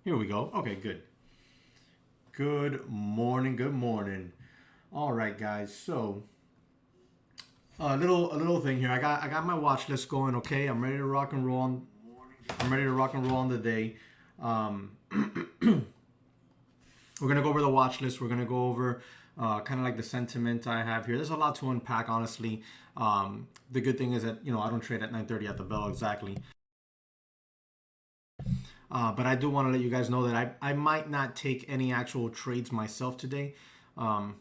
Here we go. Okay, good. Good morning. Good morning. All right, guys. So a little thing here. I got my watch list going. Okay, I'm ready to rock and roll. I'm ready to rock and roll on the day. Um, we're gonna go over the watch list. We're gonna go over kind of like the sentiment I have here. There's a lot to unpack, honestly. The good thing is that I don't trade at 9:30 at the bell exactly. But I do want to let you guys know that I might not take any actual trades myself today. Um,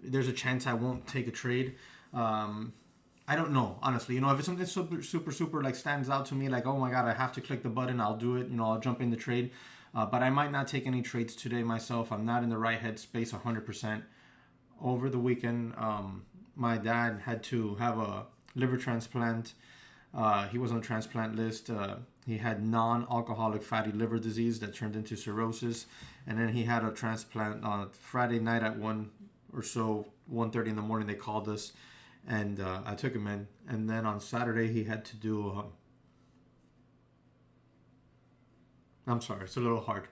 there's a chance I won't take a trade. I don't know, honestly. If it's something super like stands out to me, like, oh my god, I have to click the button, I'll do it. I'll jump in the trade. But I might not take any trades today myself. I'm not in the right headspace 100%. Over the weekend, my dad had to have a liver transplant. He was on the transplant list. He had non-alcoholic fatty liver disease that turned into cirrhosis, and then he had a transplant on Friday night at 1:30 in the morning. They called us, and I took him in. And then on Saturday he had to do. I'm sorry, it's a little hard.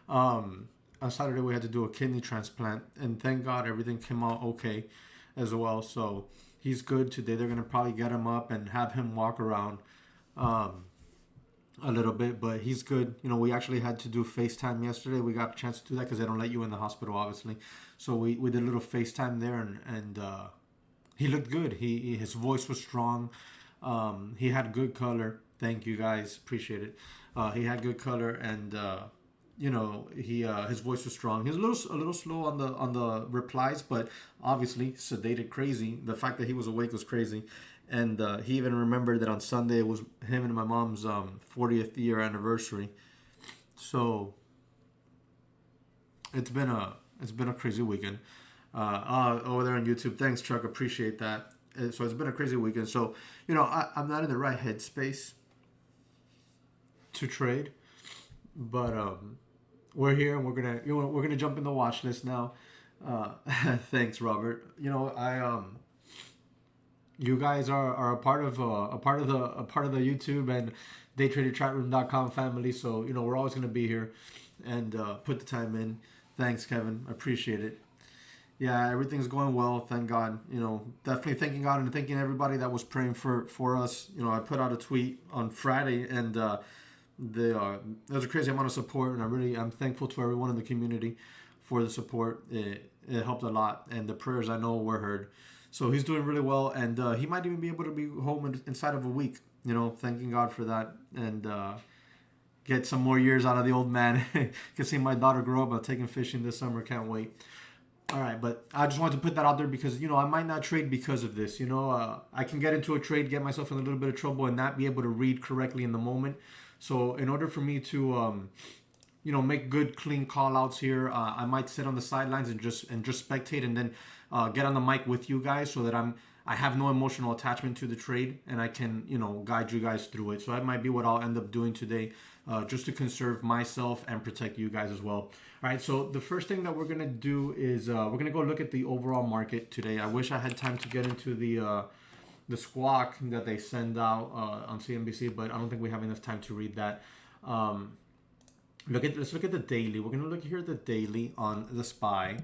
On Saturday we had to do a kidney transplant, and thank God everything came out okay, as well. So he's good today. They're gonna probably get him up and have him walk around. A little bit, but he's good. We actually had to do FaceTime yesterday. We got a chance to do that because they don't let you in the hospital, obviously. So we did a little FaceTime there, and he looked good. His voice was strong. He had good color. Thank you guys, appreciate it. He had good color, and his voice was strong. He was a little slow on the replies, but obviously sedated crazy. The fact that he was awake was crazy. And he even remembered that on Sunday it was him and my mom's 40th year anniversary. So it's been a crazy weekend. Over there on YouTube, thanks Chuck, appreciate that. So it's been a crazy weekend. So I'm not in the right headspace to trade, but we're here and we're gonna jump in the watch list now. Thanks, Robert. You guys are a part of the YouTube and daytraderchatroom.com family. So we're always gonna be here and put the time in. Thanks, Kevin. I appreciate it. Yeah, everything's going well. Thank God. Definitely thanking God and thanking everybody that was praying for us. I put out a tweet on Friday, and there's a crazy amount of support, and I'm thankful to everyone in the community for the support. It helped a lot, and the prayers I know were heard. So he's doing really well, and he might even be able to be home inside of a week. Thanking God for that, and get some more years out of the old man. Can see my daughter grow up. I'm taking fishing this summer. Can't wait. All right, but I just wanted to put that out there because I might not trade because of this. I can get into a trade, get myself in a little bit of trouble, and not be able to read correctly in the moment. So in order for me to make good clean call outs here, I might sit on the sidelines and just spectate, and then get on the mic with you guys so that I have no emotional attachment to the trade, and I can guide you guys through it. So that might be what I'll end up doing today, just to conserve myself and protect you guys as well. All right, so the first thing that we're gonna do is we're gonna go look at the overall market today. I wish I had time to get into the squawk that they send out on CNBC, but I don't think we have enough time to read that. Let's look at the daily. We're gonna look here at the daily on the SPY.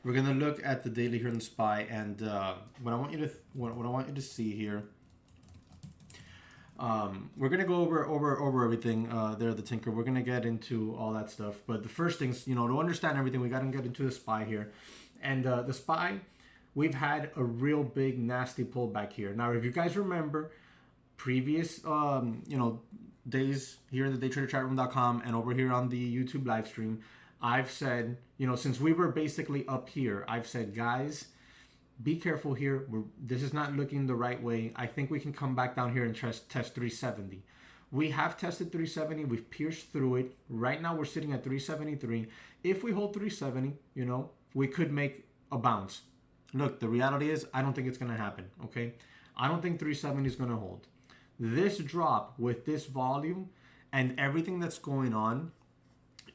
We're gonna look at the daily here in the SPY, and what I want you to see here. We're gonna go over everything there, the Tinker. We're gonna get into all that stuff, but the first things, to understand everything, we gotta get into the SPY here, and the SPY. We've had a real big nasty pullback here. Now, if you guys remember previous days here in the daytraderchatroom.com and over here on the YouTube live stream, I've said, since we were basically up here, I've said, guys, be careful here. This is not looking the right way. I think we can come back down here and test 370. We have tested 370. We've pierced through it. Right now we're sitting at 373. If we hold 370, we could make a bounce. Look, the reality is I don't think it's going to happen, okay? I don't think 370 is going to hold. This drop with this volume and everything that's going on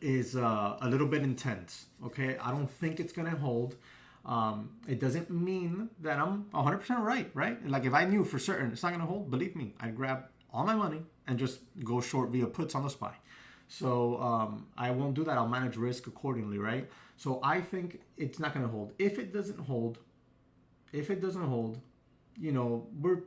is a little bit intense, okay? I don't think it's going to hold. It doesn't mean that I'm 100% right? Like if I knew for certain it's not going to hold, believe me, I'd grab all my money and just go short via puts on the SPY. So I won't do that. I'll manage risk accordingly, right? So I think it's not going to hold. If it doesn't hold, you know, we're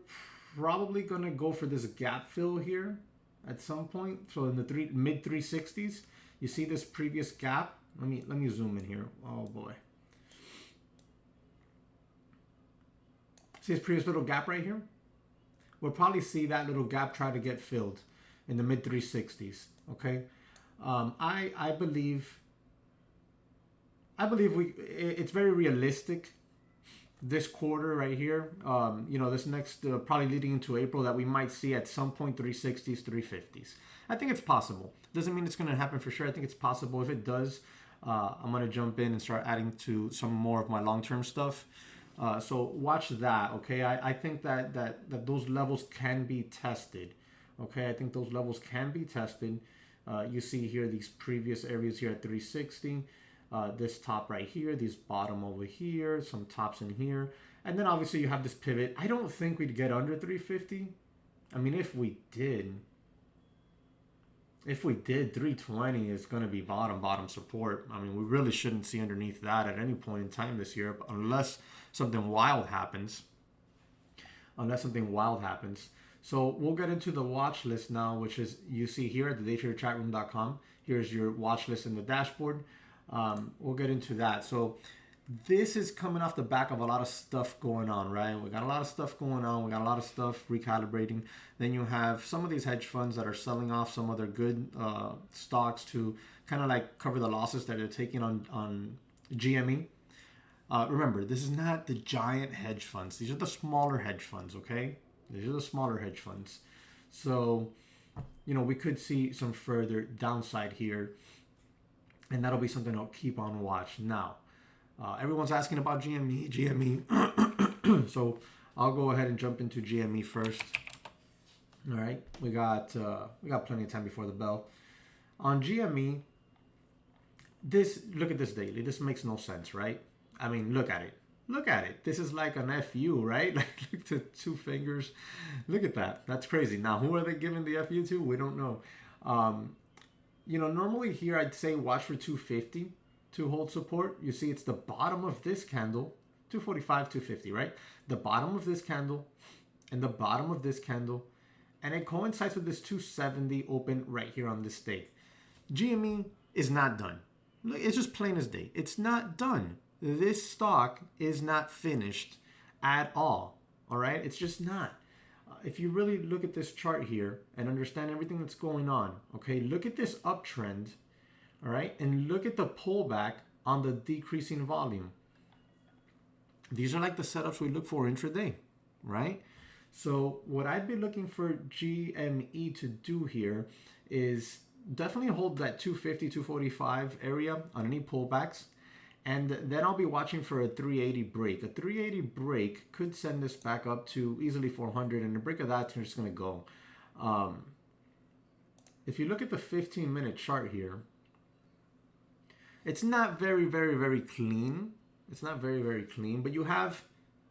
probably going to go for this gap fill here at some point. So in the mid 360s, you see this previous gap. Let me zoom in here. Oh boy. See this previous little gap right here? We'll probably see that little gap try to get filled in the mid 360s. Okay. I believe it's very realistic this quarter right here, you know, this next probably leading into April, that we might see at some point 360s, 350s. I think it's possible. Doesn't mean it's going to happen for sure. I think it's possible. If it does, I'm going to jump in and start adding to some more of my long-term stuff. So watch that. Okay, I think that those levels can be tested. Okay, I think those levels can be tested. You see here these previous areas here at 360. This top right here, these bottom over here, some tops in here, and then obviously you have this pivot. I don't think we'd get under 350. I mean, if we did, 320 is going to be bottom support. I mean, we really shouldn't see underneath that at any point in time this year, unless something wild happens. So we'll get into the watch list now, which is, you see here at the daytraderchatroom.com. Here's your watch list in the dashboard. We'll get into that. So this is coming off the back of a lot of stuff going on, right? We got a lot of stuff going on. We got a lot of stuff recalibrating. Then you have some of these hedge funds that are selling off some of their good stocks to kind of like cover the losses that they're taking on GME. Remember, this is not the giant hedge funds. These are the smaller hedge funds, okay? These are the smaller hedge funds. So, you know, we could see some further downside here. And that'll be something I'll keep on watch. Now, everyone's asking about GME. So I'll go ahead and jump into GME first. All right, we got plenty of time before the bell. On GME, look at this daily. This makes no sense, right? I mean, look at it. This is like an FU, right? Like, look to 2 fingers. Look at that. That's crazy. Now, who are they giving the FU to? We don't know. You know, normally here I'd say watch for 250 to hold support. You see it's the bottom of this candle, 245, 250, right? The bottom of this candle and the bottom of this candle. And it coincides with this 270 open right here on this day. GME is not done. It's just plain as day. It's not done. This stock is not finished at all. All right? It's just not. If you really look at this chart here and understand everything that's going on, okay, look at this uptrend, all right, and look at the pullback on the decreasing volume. These are like the setups we look for intraday, right? So what I'd be looking for GME to do here is definitely hold that 250, 245 area on any pullbacks. And then I'll be watching for a 380 break. A 380 break could send this back up to easily 400, and a break of that, it's going to go. If you look at the 15-minute chart here, it's not very, very, very clean. It's not very, very clean, but you have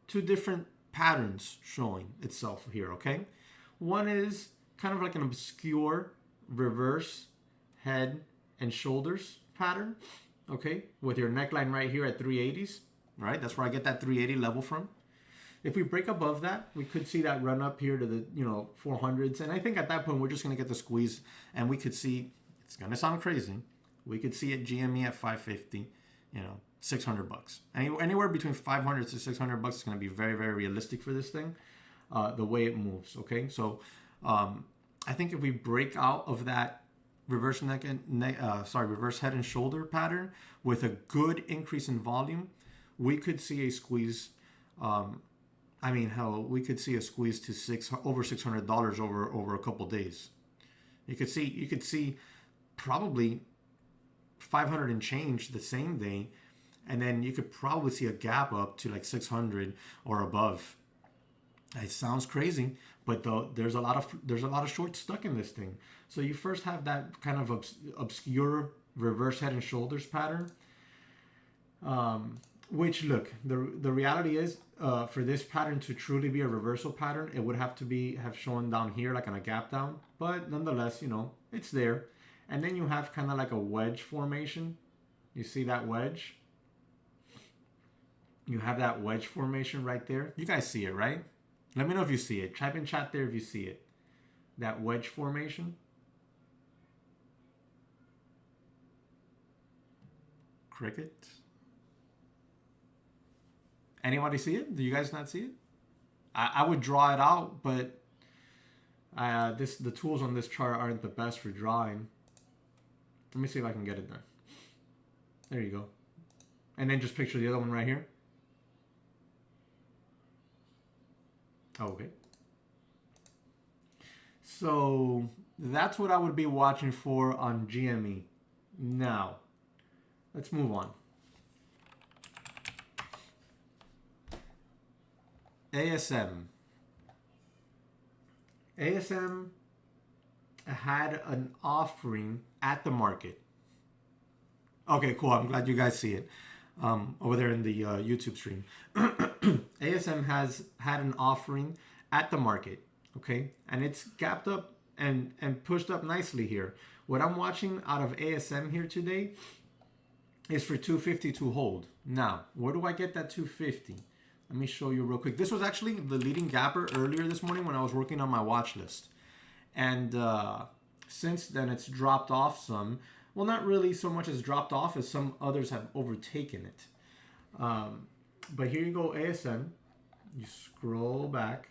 2 different patterns showing itself here, okay? One is kind of like an obscure reverse head and shoulders pattern. Okay, with your neckline right here at 380s, right? That's where I get that 380 level from. If we break above that, we could see that run up here to the 400s, and I think at that point we're just gonna get the squeeze, and we could see, it's gonna sound crazy, we could see it GME at 550, $600. Anywhere between 500 to 600 bucks is gonna be very, very realistic for this thing, the way it moves. Okay, so I think if we break out of that reverse reverse head and shoulder pattern with a good increase in volume, we could see a squeeze. We could see a squeeze to over $600 over a couple days. You could see probably 500 and change the same day, and then you could probably see a gap up to like 600 or above. It sounds crazy, but there's a lot of shorts stuck in this thing. So you first have that kind of obscure reverse head and shoulders pattern. Which, look, the reality is, for this pattern to truly be a reversal pattern, it would have to have shown down here like on a gap down. But nonetheless, you know, it's there. And then you have kind of like a wedge formation. You see that wedge? You have that wedge formation right there. You guys see it, right? Let me know if you see it. Type in chat there if you see it. That wedge formation. Cricket. Anybody see it? Do you guys not see it? I would draw it out, but the tools on this chart aren't the best for drawing. Let me see if I can get it there. There you go. And then just picture the other one right here. Okay. So that's what I would be watching for on GME. Now, let's move on. ASM. ASM had an offering at the market. Okay, cool. I'm glad you guys see it over there in the YouTube stream. ASM has had an offering at the market, okay? And it's gapped up and pushed up nicely here. What I'm watching out of ASM here today is for 250 to hold. Now, where do I get that 250? Let me show you real quick. This was actually the leading gapper earlier this morning when I was working on my watch list. And since then, it's dropped off some. Well, not really so much as dropped off as some others have overtaken it. But here you go, ASM. You scroll back.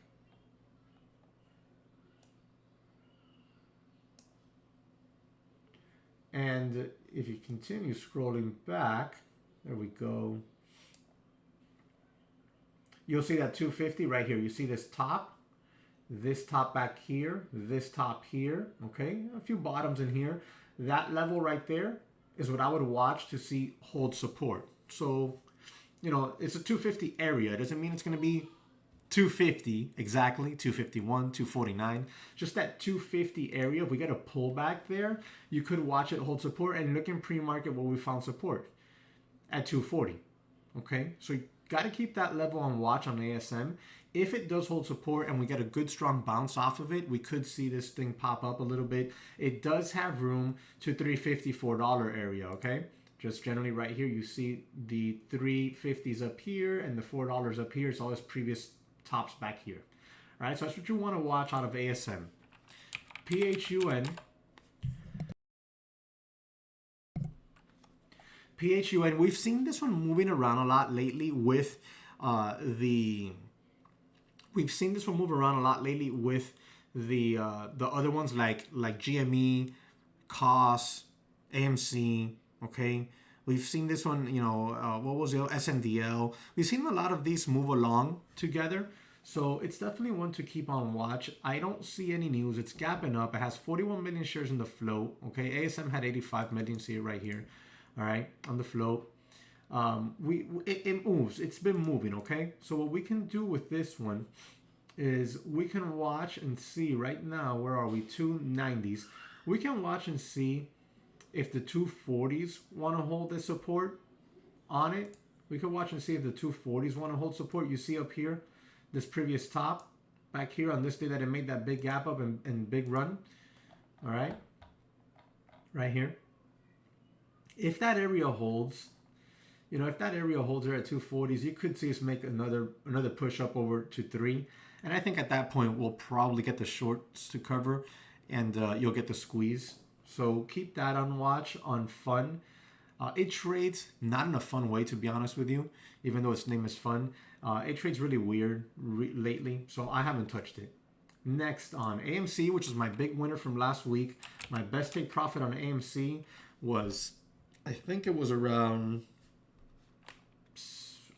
And if you continue scrolling back, there we go. You'll see that 250 right here. You see this top back here, this top here, okay? A few bottoms in here. That level right there is what I would watch to see hold support. So, you know, it's a 250 area. It doesn't mean it's going to be 250 exactly, 251, 249. Just that 250 area. If we get a pullback there, you could watch it hold support and look in pre-market where we found support at 240. Okay, so you got to keep that level on watch on ASM. If it does hold support and we get a good strong bounce off of it, we could see this thing pop up a little bit. It does have room to $354 area, okay? Just generally right here, you see the 350s up here and the $4 up here. It's all its previous tops back here. All right, so that's what you want to watch out of ASM. PHUN. PHUN, we've seen this one moving around a lot lately with We've seen this one move around a lot lately with the other ones like GME, COS, AMC, okay? We've seen this one, you know, what was it, SNDL. We've seen a lot of these move along together. So it's definitely one to keep on watch. I don't see any news. It's gapping up. It has 41 million shares in the float, okay? ASM had 85 million, see it right here, all right, on the float. It moves. It's been moving, okay? So what we can do with this one is we can watch and see right now, where are we? 290s. We can watch and see if the 240s want to hold this support on it. We can watch and see if the 240s want to hold support. You see up here, this previous top back here on this day that it made that big gap up and big run. All right, right here. If that area holds, you know, if that area holds there at 240s, you could see us make another push up over to 3. And I think at that point, we'll probably get the shorts to cover and you'll get the squeeze. So keep that on watch on FUN. It trades not in a fun way, to be honest with you, even though its name is FUN. It trades really weird lately, so I haven't touched it. Next on AMC, which is my big winner from last week. My best take profit on AMC was, I think it was around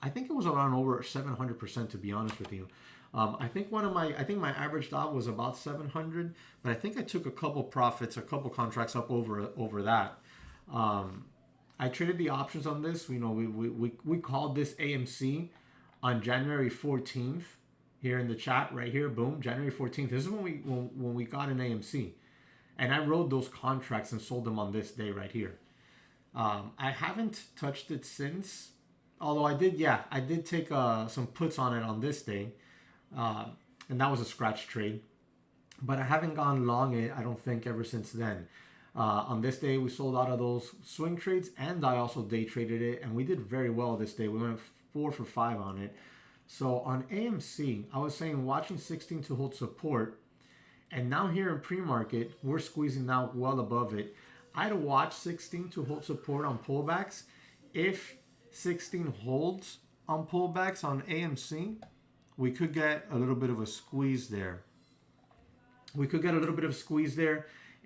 over 700%, to be honest with you. I think my average stop was about 700, but I think I took a couple contracts up over that. I traded the options on this. You know, we called this AMC on January 14th here in the chat right here. Boom, January 14th. This is when we got an AMC, and I rode those contracts and sold them on this day right here. I haven't touched it since. Although I did take some puts on it on this day, uh, and that was a scratch trade. But I haven't gone long it, I don't think, ever since then. On this day, we sold out of those swing trades, and I also day traded it, and we did very well this day. We went 4 for 5 on it. So on AMC, I was saying watching 16 to hold support, and now here in pre-market, we're squeezing out well above it. I'd watch 16 to hold support on pullbacks. If 16 holds on pullbacks on AMC, we could get a little bit of a squeeze there.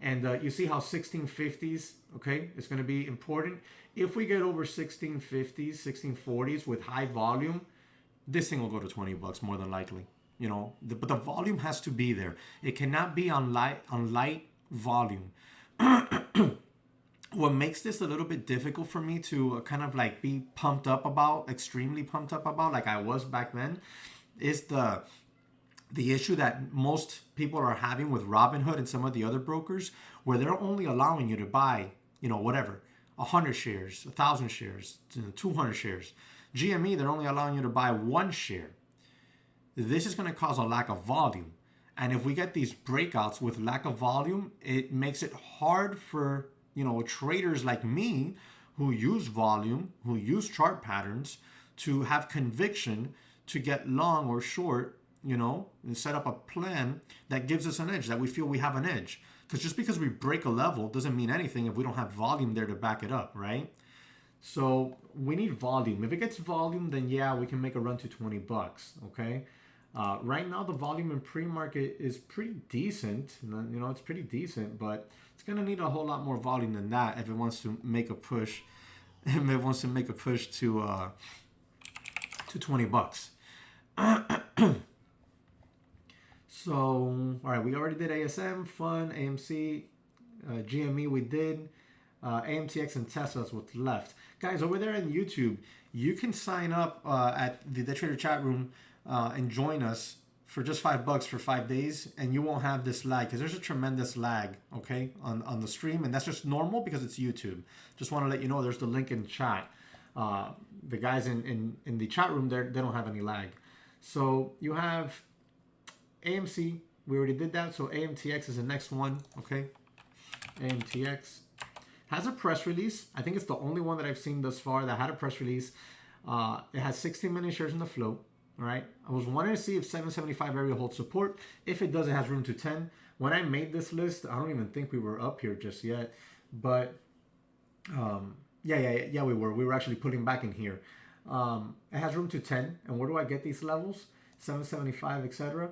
And you see how 1650s, okay, it's going to be important. If we get over 1650s, 1640s with high volume, this thing will go to 20 bucks more than likely. You know, but the volume has to be there. It cannot be on light volume. What makes this a little bit difficult for me to kind of like be pumped up about, extremely pumped up about, like I was back then, is the issue that most people are having with Robinhood and some of the other brokers, where they're only allowing you to buy, you know, whatever, 100 shares, 1,000 shares, 200 shares. GME, they're only allowing you to buy 1 share. This is going to cause a lack of volume. And if we get these breakouts with lack of volume, it makes it hard for, you know, traders like me who use volume, who use chart patterns, to have conviction to get long or short, you know, and set up a plan that gives us an edge, that we feel we have an edge. Because just because we break a level doesn't mean anything if we don't have volume there to back it up, right? So we need volume. If it gets volume, then yeah, we can make a run to 20 bucks, okay? Right now, the volume in pre-market is pretty decent. You know, it's pretty decent, but it's going to need a whole lot more volume than that if it wants to make a push. If it wants to make a push to 20 bucks. So, all right, we already did ASM, FUN, AMC, GME we did. AMTX and Tesla's what's left. Guys, over there on YouTube, you can sign up at the Trader chat room and join us for just $5 for 5 days, and you won't have this lag, because there's a tremendous lag, okay, on the stream, and that's just normal because it's YouTube. Just want to let you know there's the link in chat. The guys in the chat room there, they don't have any lag. So you have AMC, we already did that, so AMTX is the next one, okay? AMTX has a press release. I think it's the only one that I've seen thus far that had a press release. It has 16 million shares in the float. All right. I was wanting to see if 775 area holds support. If it does, it has room to 10. When I made this list, I don't even think we were up here just yet. But yeah, we were. We were actually putting back in here. It has room to 10. And where do I get these levels? 775, etc.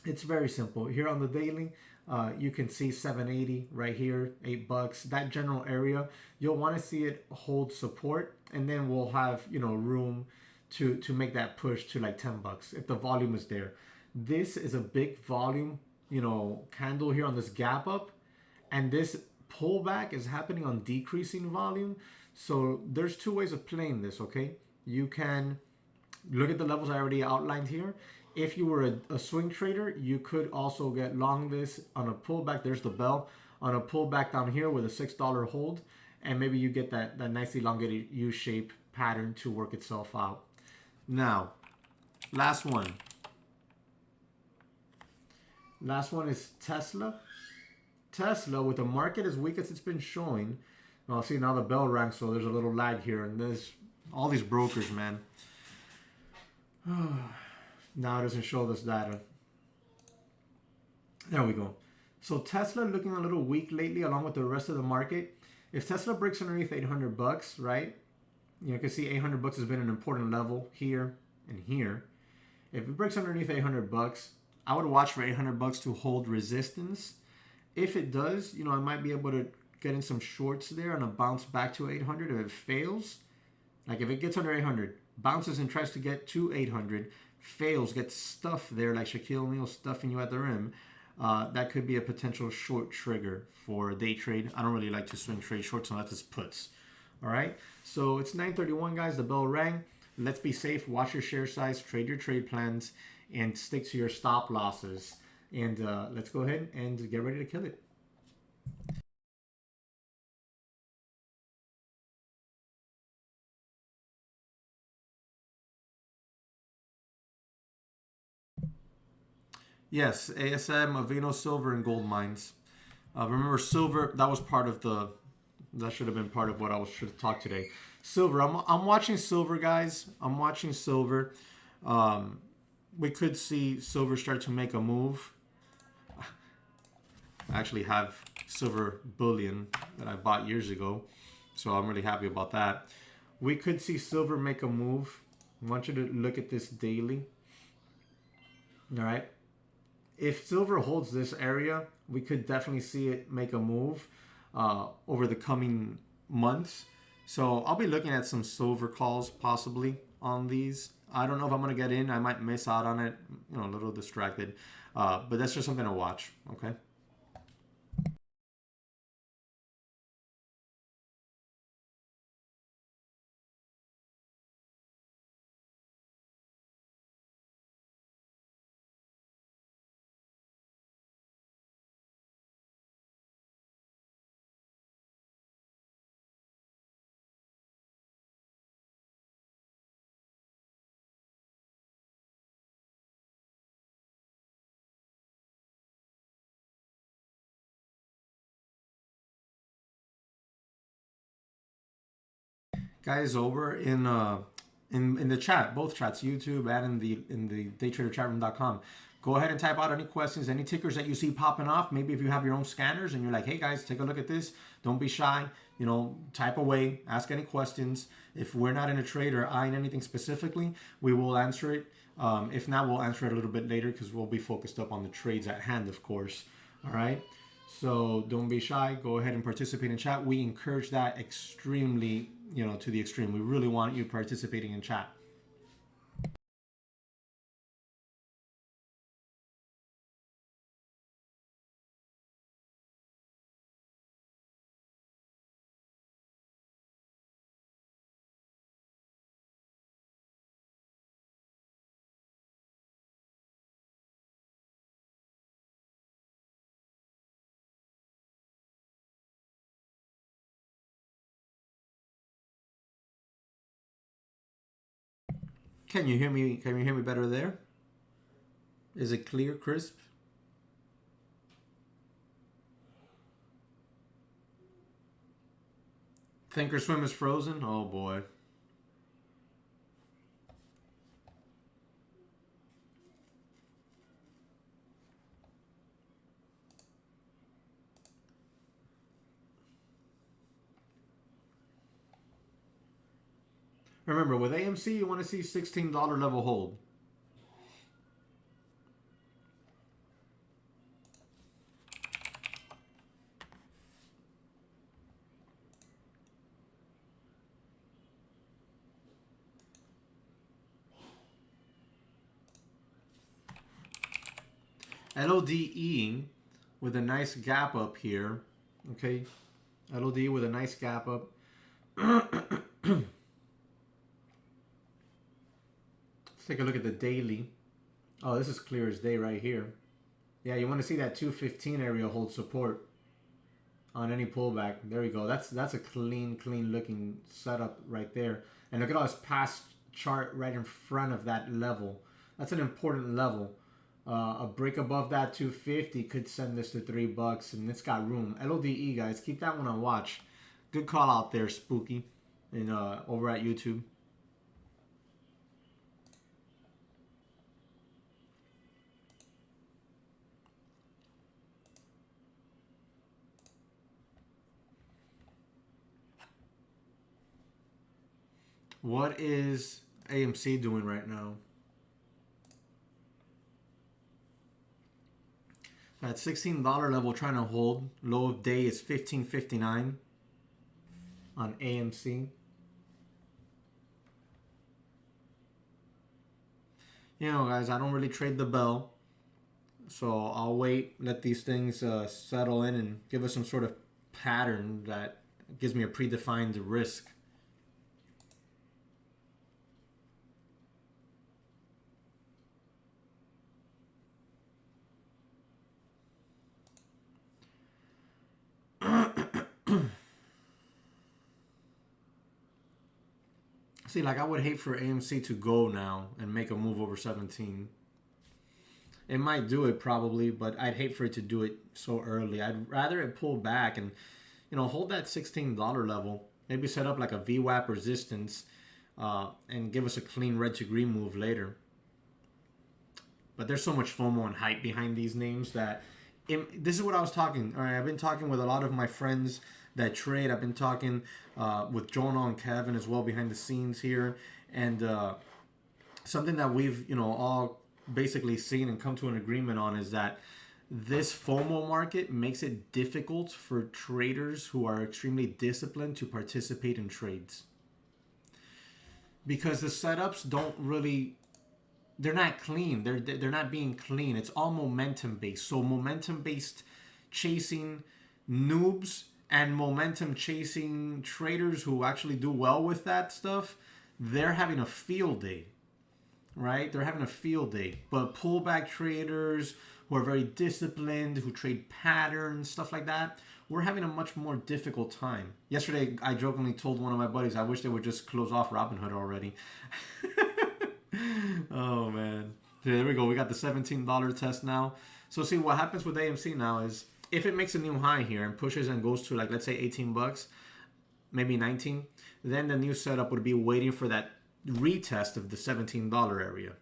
It's very simple. Here on the daily, you can see 780 right here, $8. That general area, you'll want to see it hold support, and then we'll have, you know, room to make that push to like $10 if the volume is there. This is a big volume, you know, candle here on this gap up, and this pullback is happening on decreasing volume. So there's two ways of playing this, okay? You can look at the levels I already outlined here. If you were a swing trader, you could also get long this on a pullback. There's the bell on a pullback down here with a $6 hold, and maybe you get that nice elongated U-shape pattern to work itself out. Now, last one. Last one is Tesla. Tesla, with the market as weak as it's been showing, well, see now the bell rang, so there's a little lag here, and there's all these brokers, man. Now it doesn't show this data. There we go. So Tesla looking a little weak lately, along with the rest of the market. If Tesla breaks underneath 800 bucks, right? You can see 800 bucks has been an important level here and here. If it breaks underneath 800 bucks, I would watch for 800 bucks to hold resistance. If it does, you know, I might be able to get in some shorts there and a bounce back to 800. If it fails, like if it gets under 800, bounces and tries to get to 800, fails, gets stuffed there like Shaquille O'Neal stuffing you at the rim, that could be a potential short trigger for a day trade. I don't really like to swing trade shorts unless it's puts. All right, so it's 9:31, guys. The bell rang. Let's be safe. Watch your share size, trade your trade plans, and stick to your stop losses. And let's go ahead and get ready to kill it. Yes, ASM, Avino Silver, and gold mines. Remember, silver, that was part of the, that should have been part of what I was should have talked today. Silver, I'm watching silver, guys. I'm watching silver. We could see silver start to make a move. I actually have silver bullion that I bought years ago, so I'm really happy about that. We could see silver make a move. I want you to look at this daily. All right. If silver holds this area, we could definitely see it make a move over the coming months. So I'll be looking at some silver calls possibly on these. I don't know if I'm going to get in. I might miss out on it. You know, a little distracted. But that's just something to watch. Okay. Guys, over in the chat, both chats, YouTube and in the daytraderchatroom.com. Go ahead and type out any questions, any tickers that you see popping off. Maybe if you have your own scanners and you're like, hey guys, take a look at this. Don't be shy. You know, type away, ask any questions. If we're not in a trade or eyeing anything specifically, we will answer it. If not, we'll answer it a little bit later because we'll be focused up on the trades at hand, of course. All right. So don't be shy. Go ahead and participate in chat. We encourage that extremely, you know, to the extreme. We really want you participating in chat. Can you hear me? Can you hear me better there? Is it clear, crisp? Thinkorswim is frozen? Oh boy. Remember, with AMC, you want to see $16 level hold. LODE with a nice gap up here. Okay. LOD with a nice gap up. Let's take a look at the daily. Oh, this is clear as day right here. Yeah, you want to see that 215 area hold support on any pullback. There we go. That's a clean looking setup right there. And look at all this past chart right in front of that level. That's an important level. A break above that 250 could send this to $3, and it's got room. LODE, guys, keep that one on watch. Good call out there, Spooky, and over at YouTube. What is AMC doing right now? That $16 level trying to hold. Low of day is $15.59 on AMC. You know, guys, I don't really trade the bell. So I'll wait, let these things settle in and give us some sort of pattern that gives me a predefined risk. See, like I would hate for AMC to go now and make a move over 17. It might do it probably, but I'd hate for it to do it so early. I'd rather it pull back and, hold that $16 level. Maybe set up like a VWAP resistance and give us a clean red to green move later. But there's so much FOMO and hype behind these names that this is what I was talking. All right, I've been talking with a lot of my friends that trade. I've been talking with Jonah and Kevin as well behind the scenes here, and something that we've all basically seen and come to an agreement on is that this FOMO market makes it difficult for traders who are extremely disciplined to participate in trades, because the setups don't really, they're not clean. They're not being clean. It's all momentum based. So momentum based chasing noobs and momentum chasing traders who actually do well with that stuff, they're having a field day, right? They're having a field day. But pullback traders who are very disciplined, who trade patterns, stuff like that, we're having a much more difficult time. Yesterday, I jokingly told one of my buddies, I wish they would just close off Robinhood already. Oh, man. There we go. We got the $17 test now. So see, what happens with AMC now is if it makes a new high here and pushes and goes to, like, let's say 18 bucks, maybe 19, then the new setup would be waiting for that retest of the $17 area.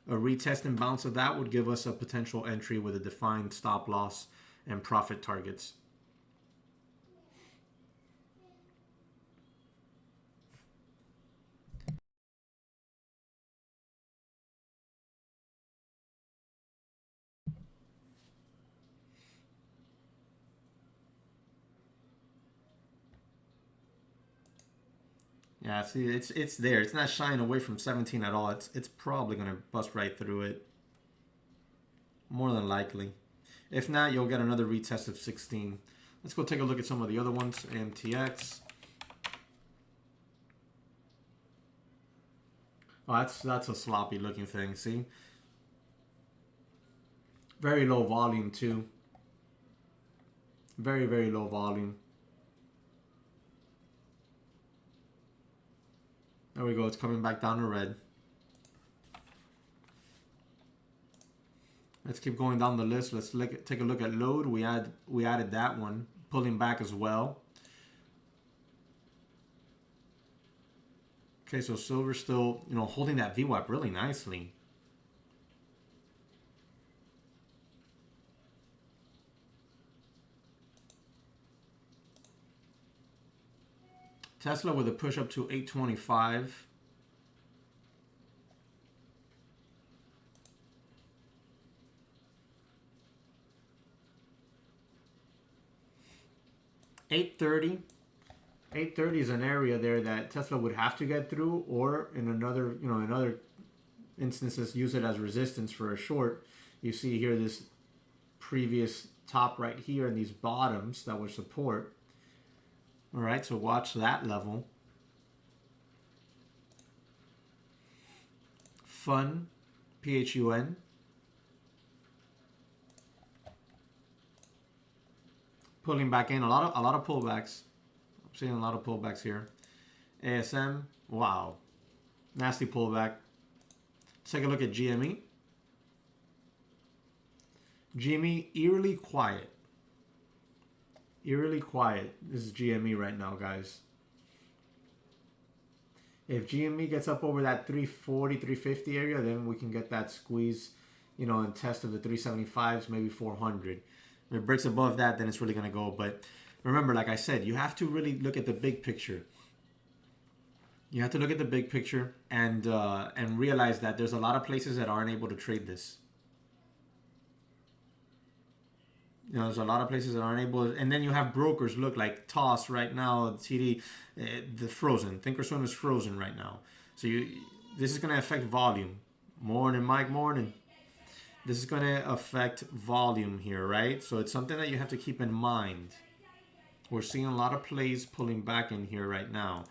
A retest and bounce of that would give us a potential entry with a defined stop loss and profit targets. Yeah, see, it's there. It's not shying away from 17 at all. It's probably gonna bust right through it. More than likely. If not, you'll get another retest of 16. Let's go take a look at some of the other ones. AMTX. Oh, that's a sloppy looking thing. See, very low volume too. Very, very low volume. There we go. It's coming back down to red. Let's keep going down the list. Let's take a look at load. We added that one, pulling back as well. Okay, so silver still, holding that VWAP really nicely. Tesla with a push up to 825. $830. 830 is an area there that Tesla would have to get through, or in another, in other instances, use it as resistance for a short. You see here this previous top right here and these bottoms that were support. All right, so watch that level. FUN, PHUN. Pulling back in, a lot of pullbacks. I'm seeing a lot of pullbacks here. ASM, wow, nasty pullback. Let's take a look at GME. GME eerily quiet. Eerily quiet. This is GME right now, guys. If GME gets up over that 340, 350 area, then we can get that squeeze, and test of the 375s, maybe 400. If it breaks above that, then it's really going to go. But remember, like I said, you have to really look at the big picture. You have to look at the big picture and realize that there's a lot of places that aren't able to trade this. There's a lot of places that aren't able, and then you have brokers look like TOS right now, TD, the frozen. Thinkorswim is frozen right now. So this is going to affect volume. Morning, Mike. Morning. This is going to affect volume here, right? So it's something that you have to keep in mind. We're seeing a lot of plays pulling back in here right now.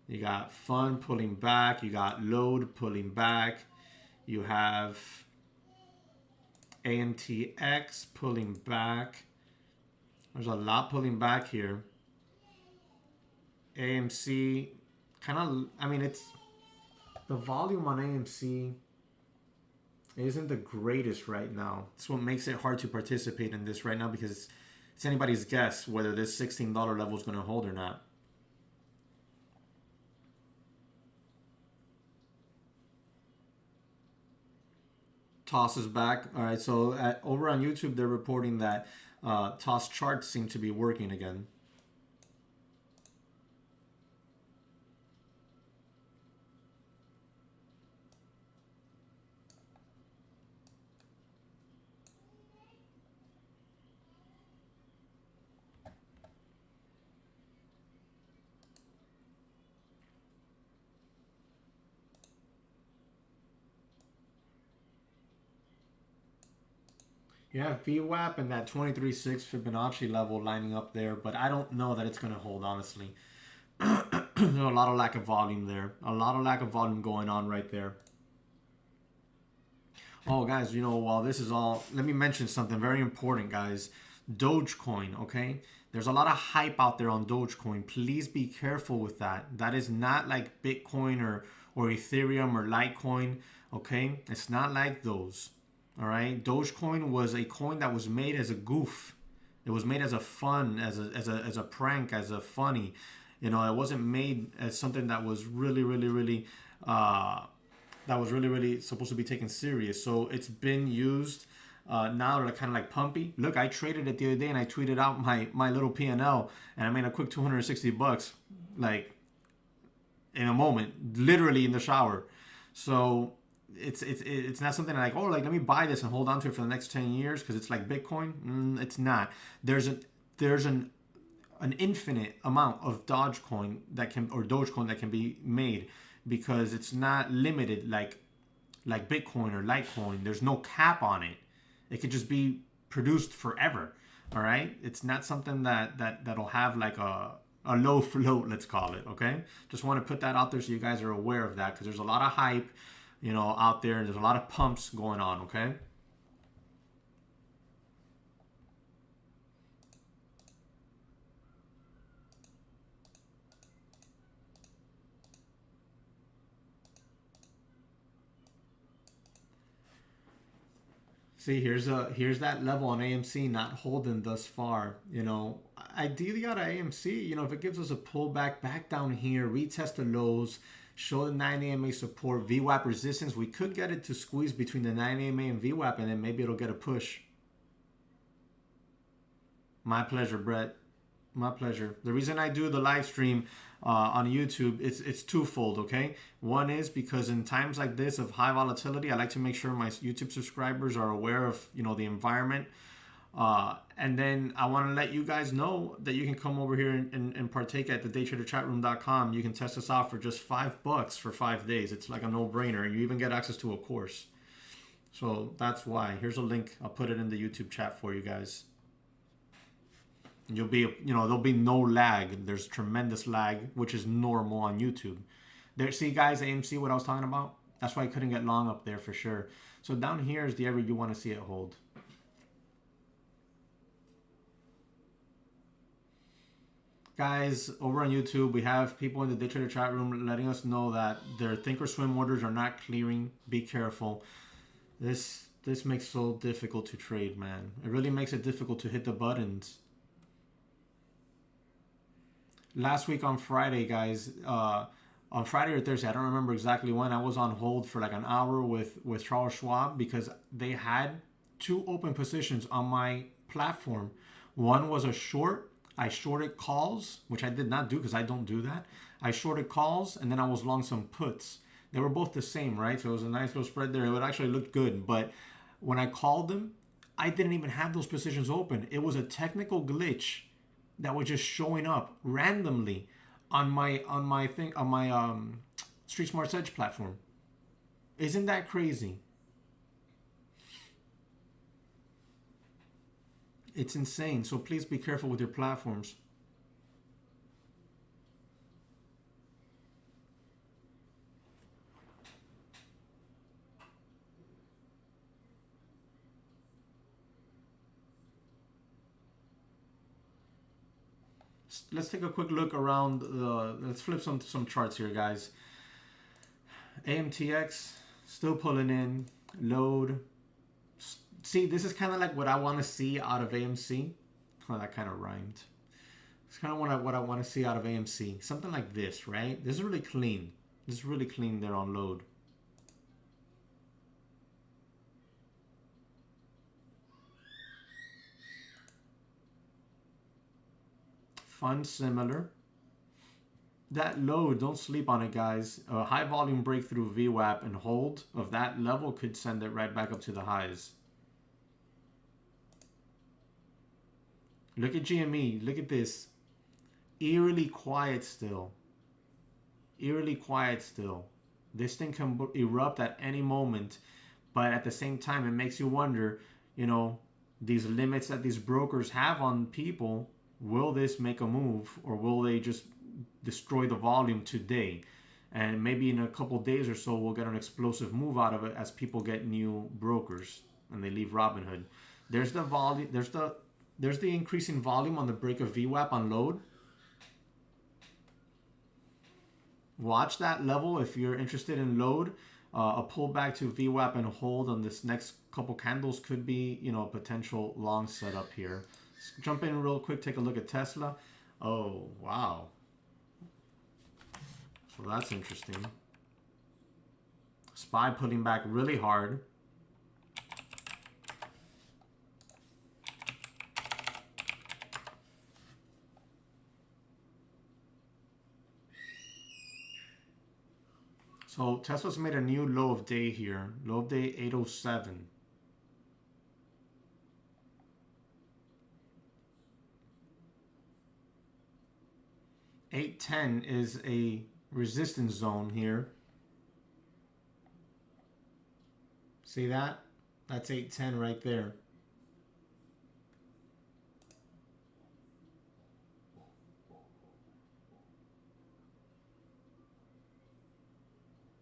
You got FUN pulling back. You got load pulling back. You have AMTX pulling back. There's a lot pulling back here. AMC kind of, it's the volume on AMC. It isn't the greatest right now. That's what makes it hard to participate in this right now, because it's anybody's guess whether this $16 level is going to hold or not. Toss is back. All right, so over on YouTube, they're reporting that Toss charts seem to be working again. You have VWAP and that 23.6 Fibonacci level lining up there, but I don't know that it's going to hold, honestly. There's a lot of lack of volume there. A lot of lack of volume going on right there. Oh, guys, you know, while this is all, let me mention something very important, guys. DogeCoin, okay? There's a lot of hype out there on DogeCoin. Please be careful with that. That is not like Bitcoin or Ethereum or Litecoin, okay? It's not like those, all right? Dogecoin was a coin that was made as a goof. It was made as a fun, as a prank, as a funny. You know, it wasn't made as something that was really supposed to be taken serious. So it's been used now to kind of like pumpy. Look, I traded it the other day and I tweeted out my little P&L and I made a quick $260, like in a moment, literally in the shower. So it's not something like, oh, like let me buy this and hold on to it for the next 10 years because it's like Bitcoin. It's not. There's an infinite amount of Dogecoin Dogecoin that can be made, because it's not limited like Bitcoin or Litecoin. There's no cap on it. It could just be produced forever. All right, it's not something that'll have like a low float, let's call it. Okay, just want to put that out there so you guys are aware of that, because there's a lot of hype, you know, out there, and there's a lot of pumps going on. Okay. See, here's that level on AMC not holding thus far. You know, ideally out of AMC, you know, if it gives us a pullback back down here, retest the lows, show the 9 AMA support, VWAP resistance, we could get it to squeeze between the 9 AMA and VWAP, and then maybe it'll get a push. My pleasure, Brett. My pleasure. The reason I do the live stream on YouTube, it's twofold, okay? One is because in times like this of high volatility, I like to make sure my YouTube subscribers are aware of, you know, the environment. And then I want to let you guys know that you can come over here and partake at the daytraderchatroom.com. You can test us out for just $5 for 5 days. It's like a no-brainer. You even get access to a course. So that's why. Here's a link. I'll put it in the YouTube chat for you guys. You'll be, you know, there'll be no lag. There's tremendous lag, which is normal on YouTube. There, see guys, AMC, what I was talking about? That's why I couldn't get long up there for sure. So down here is the area you want to see it hold. Guys, over on YouTube, we have people in the Day Trader chat room letting us know that their Thinkorswim orders are not clearing. Be careful. This makes it so difficult to trade, man. It really makes it difficult to hit the buttons. Last week on Friday, guys, on Friday or Thursday, I don't remember exactly when, I was on hold for like an hour with Charles Schwab because they had 2 open positions on my platform. One was a short. I shorted calls, which I did not do because I don't do that. I shorted calls, and then I was long some puts. They were both the same, right? So it was a nice little spread there. It would actually look good. But when I called them, I didn't even have those positions open. It was a technical glitch that was just showing up randomly on my Street Smart Edge platform. Isn't that crazy? It's insane. So please be careful with your platforms. Let's take a quick look around let's flip some charts here, guys. AMTX still pulling in. Load. See, this is kind of like what I want to see out of AMC. Oh, that kind of rhymed. It's kind of what I want to see out of AMC. Something like this, right? This is really clean. This is really clean there on load. FUN similar. That low, don't sleep on it, guys. A high volume breakthrough VWAP and hold of that level could send it right back up to the highs. Look at GME. Look at this. Eerily quiet still. Eerily quiet still. This thing can erupt at any moment, but at the same time, it makes you wonder, you know, these limits that these brokers have on people, will this make a move, or will they just destroy the volume today? And maybe in a couple days or so, we'll get an explosive move out of it as people get new brokers and they leave Robinhood. There's the volume. There's the increasing volume on the break of VWAP on load. Watch that level if you're interested in load. A pullback to VWAP and hold on this next couple candles could be, you know, a potential long setup here. Let's jump in real quick, take a look at Tesla. Oh, wow. So that's interesting. SPY pulling back really hard. So Tesla's made a new low of day here. Low of day 807. $810 is a resistance zone here. See that? That's 810 right there.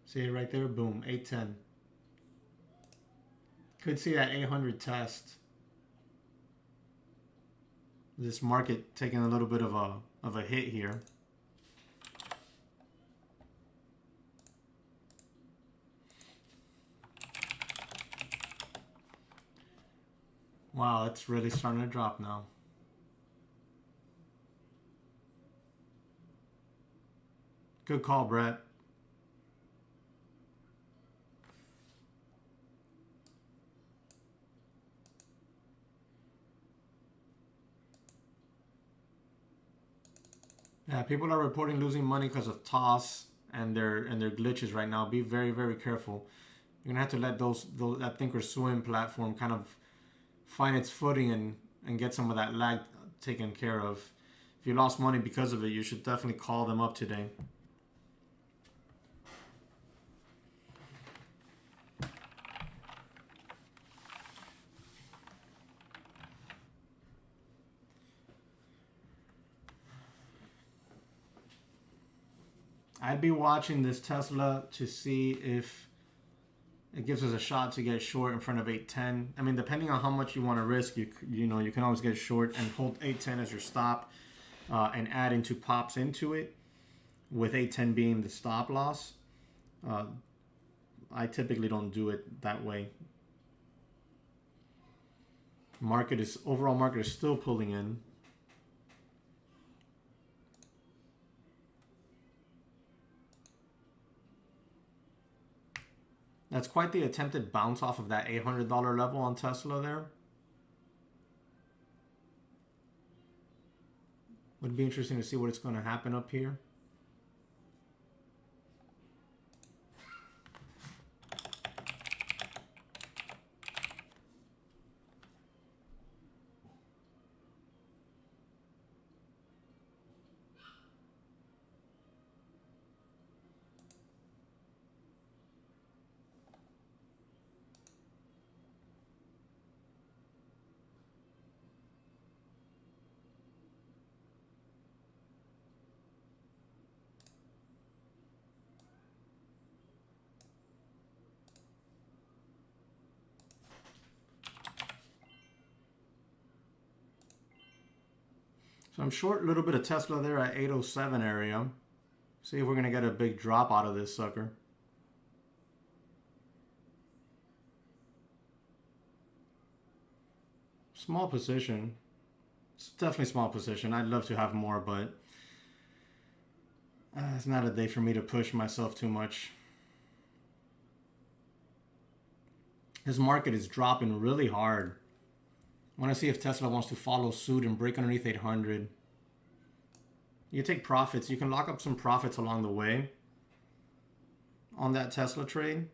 See it right there? Boom, 810. Could see that 800 test. This market taking a little bit of a hit here. Wow, it's really starting to drop now. Good call, Brett. Yeah, people are reporting losing money because of toss and their glitches right now. Be very, very careful. You're gonna have to let that Thinkorswim platform kind of find its footing and get some of that lag taken care of. If you lost money because of it, you should definitely call them up today. I'd be watching this Tesla to see if it gives us a shot to get short in front of 810. I mean, depending on how much you want to risk, you can always get short and hold 810 as your stop and add into pops into it, with 810 being the stop loss. I typically don't do it that way. Overall market is still pulling in. That's quite the attempted bounce off of that $800 level on Tesla there. Would be interesting to see what it's going to happen up here. So I'm short a little bit of Tesla there at 807 area. See if we're going to get a big drop out of this sucker. Small position. It's definitely small position. I'd love to have more, but it's not a day for me to push myself too much. This market is dropping really hard. I want to see if Tesla wants to follow suit and break underneath 800. You take profits. You can lock up some profits along the way on that Tesla trade.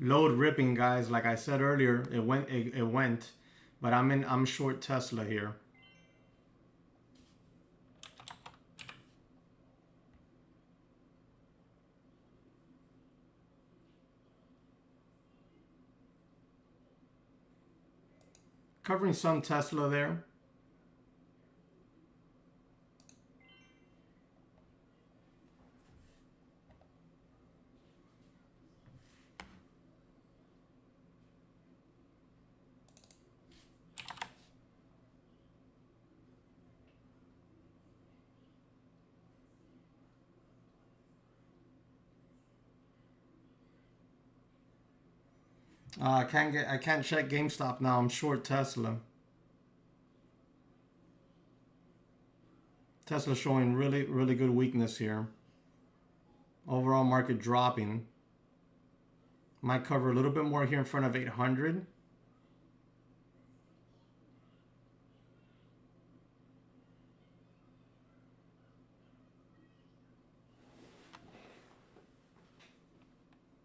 Load ripping, guys. Like I said earlier, it went, but I'm short Tesla here. Covering some Tesla there. I can't check GameStop now. I'm short Tesla. Tesla showing really good weakness here. Overall market dropping. Might cover a little bit more here in front of 800.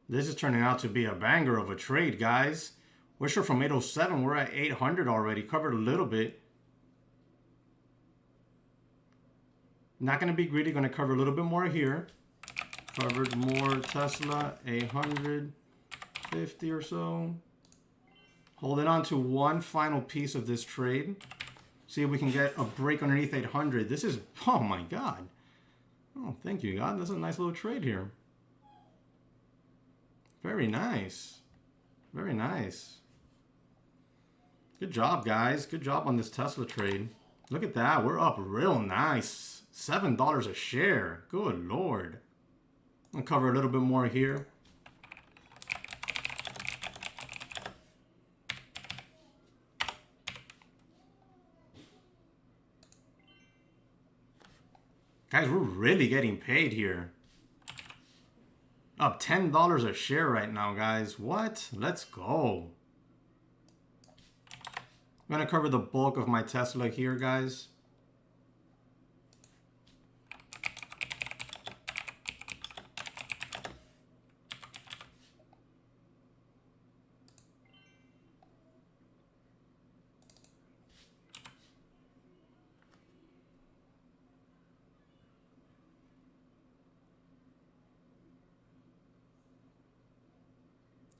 This is turning out to be a banger of a trade, guys. We're sure from 807. We're at 800 already. Covered a little bit. Not going to be greedy. Going to cover a little bit more here. Covered more Tesla. 850 or so. Holding on to one final piece of this trade. See if we can get a break underneath 800. This is... Oh, my God. Oh, thank you, God. That's a nice little trade here. Very nice. Very nice. Good job, guys. Good job on this Tesla trade. Look at that. We're up real nice. $7 a share. Good Lord. I'll cover a little bit more here. Guys, we're really getting paid here. Up $10 a share right now, guys. What? Let's go. I'm going to cover the bulk of my Tesla here, guys.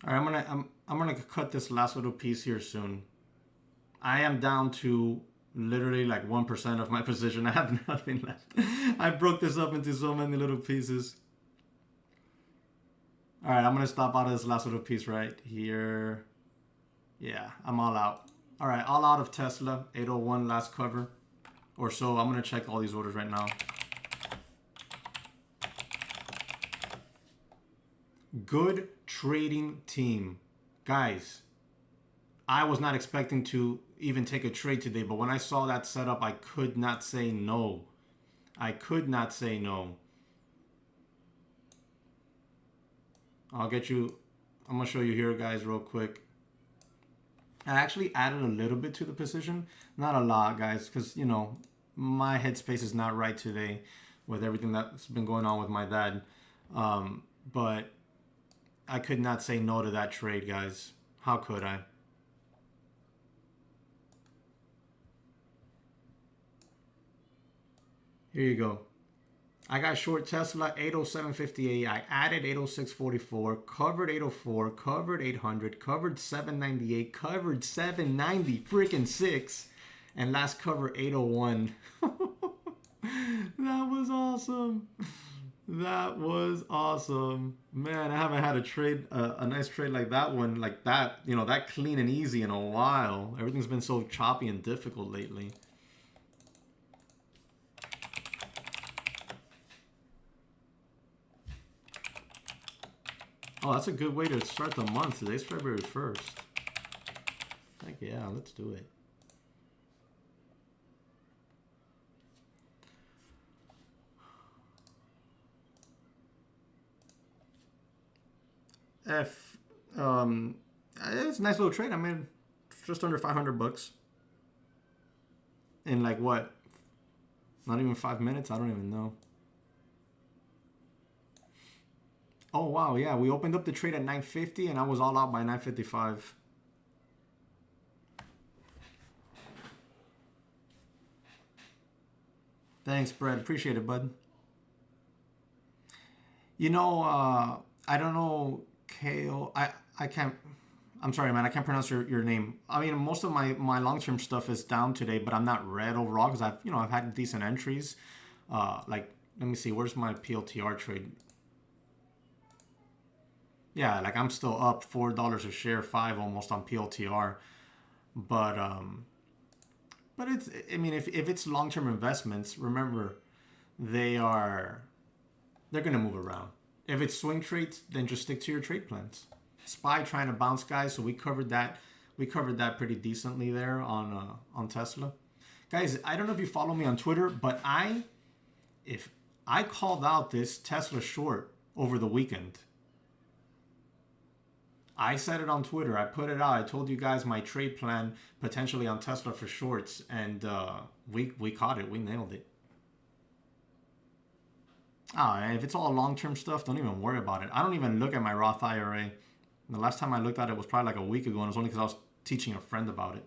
All right, I'm gonna cut this last little piece here soon. I am down to literally like 1% of my position. I have nothing left. I broke this up into so many little pieces. All right, I'm gonna stop out of this last little piece right here. Yeah, I'm all out. All right, all out of Tesla. 801 last cover or so. I'm gonna check all these orders right now. Good trading team. Guys, I was not expecting to even take a trade today, but when I saw that setup, I could not say no. I could not say no. I'm going to show you here, guys, real quick. I actually added a little bit to the position. Not a lot, guys, because, you know, my headspace is not right today with everything that's been going on with my dad. But I could not say no to that trade, guys. How could I? Here you go. I got short Tesla 807.58. I added 806.44, covered 804, covered 800, covered 798, covered 790 freaking 6, and last cover 801. That was awesome. That was awesome. Man, I haven't had a trade, a nice trade like that one, like that, you know, that clean and easy in a while. Everything's been so choppy and difficult lately. Oh, that's a good way to start the month. Today's February 1st. Heck yeah, let's do it. If it's a nice little trade. I mean, just under 500 bucks in like what? Not even 5 minutes. I don't even know. Oh wow, yeah. We opened up the trade at 950 and I was all out by 955. Thanks, Brad. Appreciate it, bud. You know, I don't know, Kale. I can't. I'm sorry, man. I can't pronounce your name. I mean, most of my long term stuff is down today, but I'm not red overall because I've had decent entries. Like let me see, where's my PLTR trade? Yeah, like I'm still up $4 a share, 5 almost on PLTR, but it's, I mean, if it's long term investments, remember they are they're gonna move around. If it's swing trades, then just stick to your trade plans. SPY trying to bounce, guys. So we covered that. We covered that pretty decently there on Tesla, guys. I don't know if you follow me on Twitter, but if I called out this Tesla short over the weekend. I said it on Twitter. I put it out. I told you guys my trade plan potentially on Tesla for shorts, and we caught it. We nailed it. And if it's all long-term stuff, don't even worry about it. I don't even look at my Roth IRA. The last time I looked at it was probably like a week ago, and it was only because I was teaching a friend about it.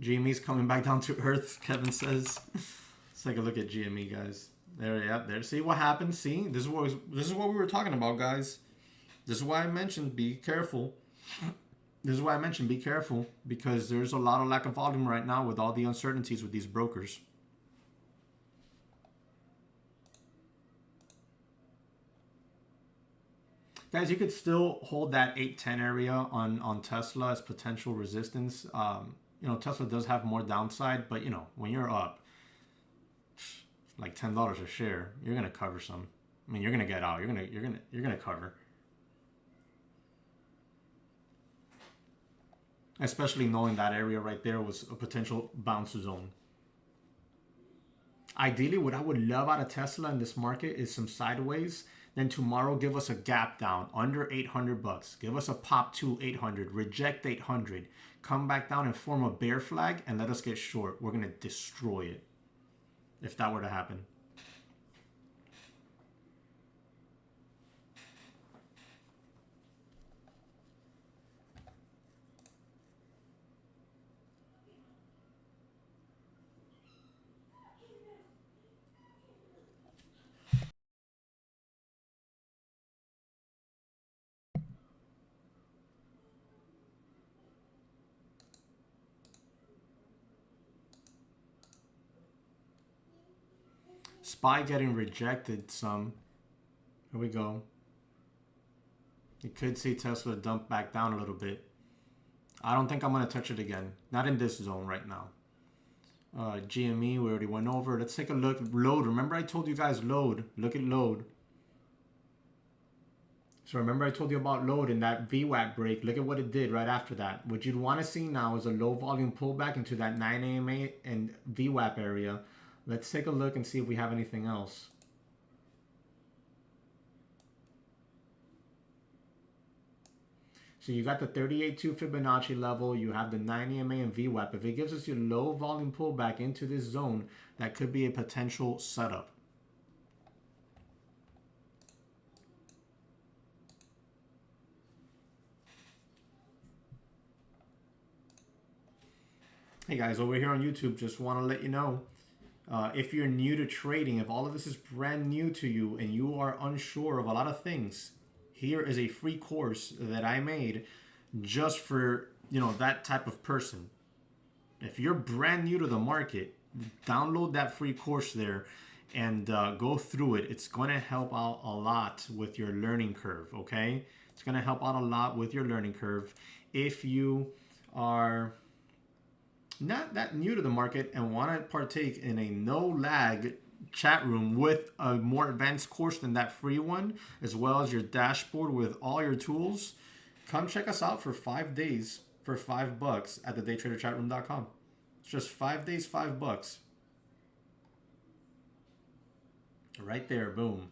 GME's coming back down to earth, Kevin says. Let's take a look at GME, guys. There, yeah, there. See what happens? See, this is what we were talking about, guys. This is why I mentioned be careful. This is why I mentioned be careful, because there's a lot of lack of volume right now with all the uncertainties with these brokers. Guys, you could still hold that 810 area on Tesla as potential resistance. You know, Tesla does have more downside, but you know, when you're up like $10 a share, you're gonna cover some. I mean, you're gonna get out. You're gonna cover. Especially knowing that area right there was a potential bounce zone. Ideally, what I would love out of Tesla in this market is some sideways. Then tomorrow, give us a gap down under 800 bucks. Give us a pop to 800, reject 800, come back down and form a bear flag and let us get short. We're going to destroy it if that were to happen. SPY getting rejected some. Here we go. You could see Tesla dump back down a little bit. I don't think I'm going to touch it again. Not in this zone right now. GME, we already went over. Let's take a look. Load. Remember I told you guys load. Look at load. So remember I told you about load in that VWAP break. Look at what it did right after that. What you'd want to see now is a low volume pullback into that 9 AMA and VWAP area. Let's take a look and see if we have anything else. So you got the 38.2 Fibonacci level. You have the 9 EMA and VWAP. If it gives us your low volume pullback into this zone, that could be a potential setup. Hey guys, over here on YouTube, just want to let you know, If you're new to trading, if all of this is brand new to you and you are unsure of a lot of things, here is a free course that I made just for, you know, that type of person. If you're brand new to the market, download that free course there and go through it. It's going to help out a lot with your learning curve, okay? It's going to help out a lot with your learning curve. If you are not that new to the market and want to partake in a no lag chat room with a more advanced course than that free one, as well as your dashboard with all your tools, come check us out for 5 days for $5 at the daytraderchatroom.com. It's just 5 days, $5. Right there, boom.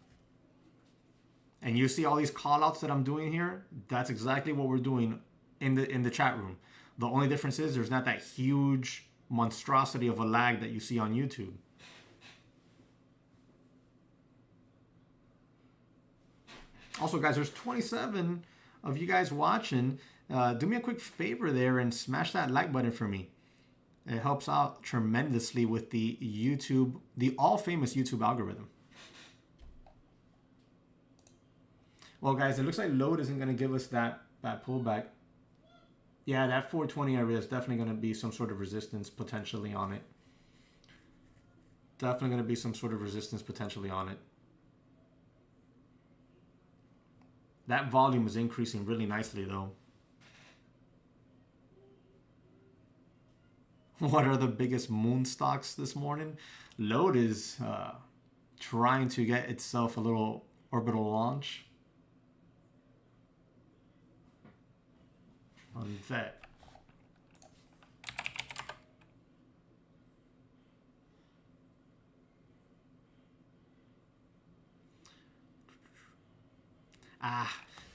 And you see all these call outs that I'm doing here? That's exactly what we're doing in the chat room. The only difference is there's not that huge monstrosity of a lag that you see on YouTube. Also, guys, there's 27 of you guys watching. Do me a quick favor there and smash that like button for me. It helps out tremendously with the YouTube, the all-famous YouTube algorithm. Well, guys, it looks like load isn't going to give us that pullback. Yeah, that 420 area is definitely going to be some sort of resistance potentially on it. Definitely going to be some sort of resistance potentially on it. That volume is increasing really nicely, though. What are the biggest moon stocks this morning? Load is trying to get itself a little orbital launch. On that.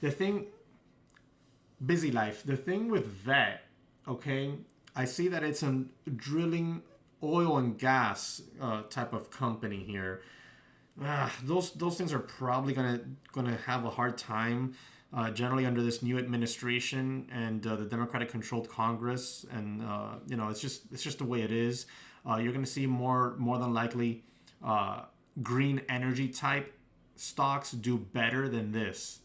The thing, busy life. The thing with VET, okay, I see that it's a drilling oil and gas type of company here. Those things are probably gonna have a hard time. Generally under this new administration and the Democratic-controlled Congress, and you know, it's just the way it is. You're going to see more than likely green energy type stocks do better than this.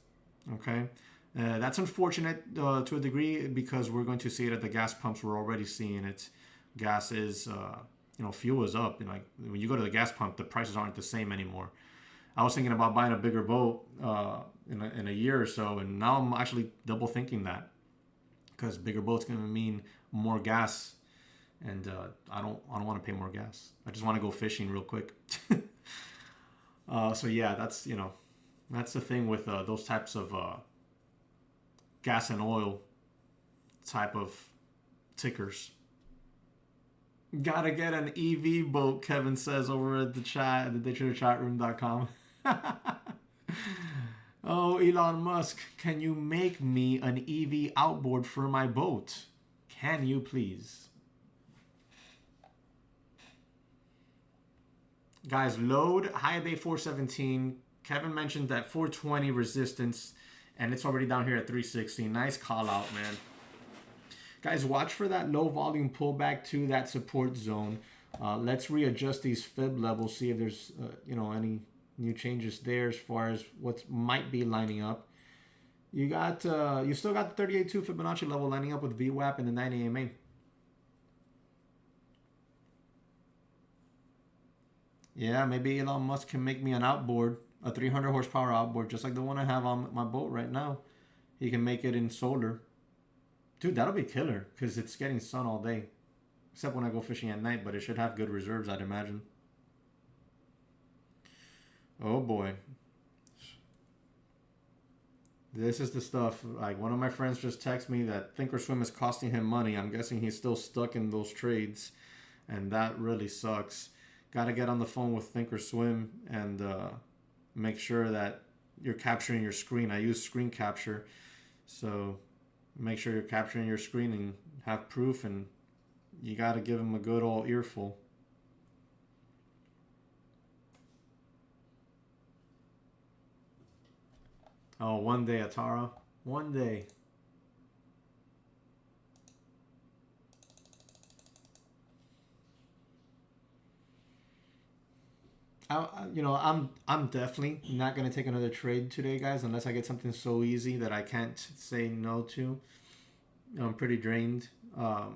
Okay, that's unfortunate to a degree because we're going to see it at the gas pumps. We're already seeing it. Gas is, you know, fuel is up. And like when you go to the gas pump, the prices aren't the same anymore. I was thinking about buying a bigger boat in a year or so, and now I'm actually double thinking that because bigger boat's going to mean more gas, and I don't want to pay more gas. I just want to go fishing real quick. So yeah, that's the thing with those types of gas and oil type of tickers. Gotta get an EV boat, Kevin says over at the chat at the daytraderchatroom.com. Oh, Elon Musk, can you make me an EV outboard for my boat? Can you please? Guys, load high day 417. Kevin mentioned that 420 resistance, and it's already down here at 360. Nice call out, man. Guys, watch for that low volume pullback to that support zone. Let's readjust these fib levels, see if there's any new changes there as far as what might be lining up. You still got the 38.2 Fibonacci level lining up with VWAP and the 9 AMA. Yeah, maybe Elon Musk can make me an outboard, a 300 horsepower outboard, just like the one I have on my boat right now. He can make it in solar. Dude, that'll be killer because it's getting sun all day. Except when I go fishing at night, but it should have good reserves, I'd imagine. Oh boy. This is the stuff. Like, one of my friends just texted me that Thinkorswim is costing him money. I'm guessing he's still stuck in those trades. And that really sucks. Gotta get on the phone with Thinkorswim and make sure that you're capturing your screen. I use screen capture. So make sure you're capturing your screen and have proof, and you got to give them a good old earful. Oh, one day, Atara. One day. You know, I'm definitely not gonna take another trade today, guys, unless I get something so easy that I can't say no to. I'm pretty drained. I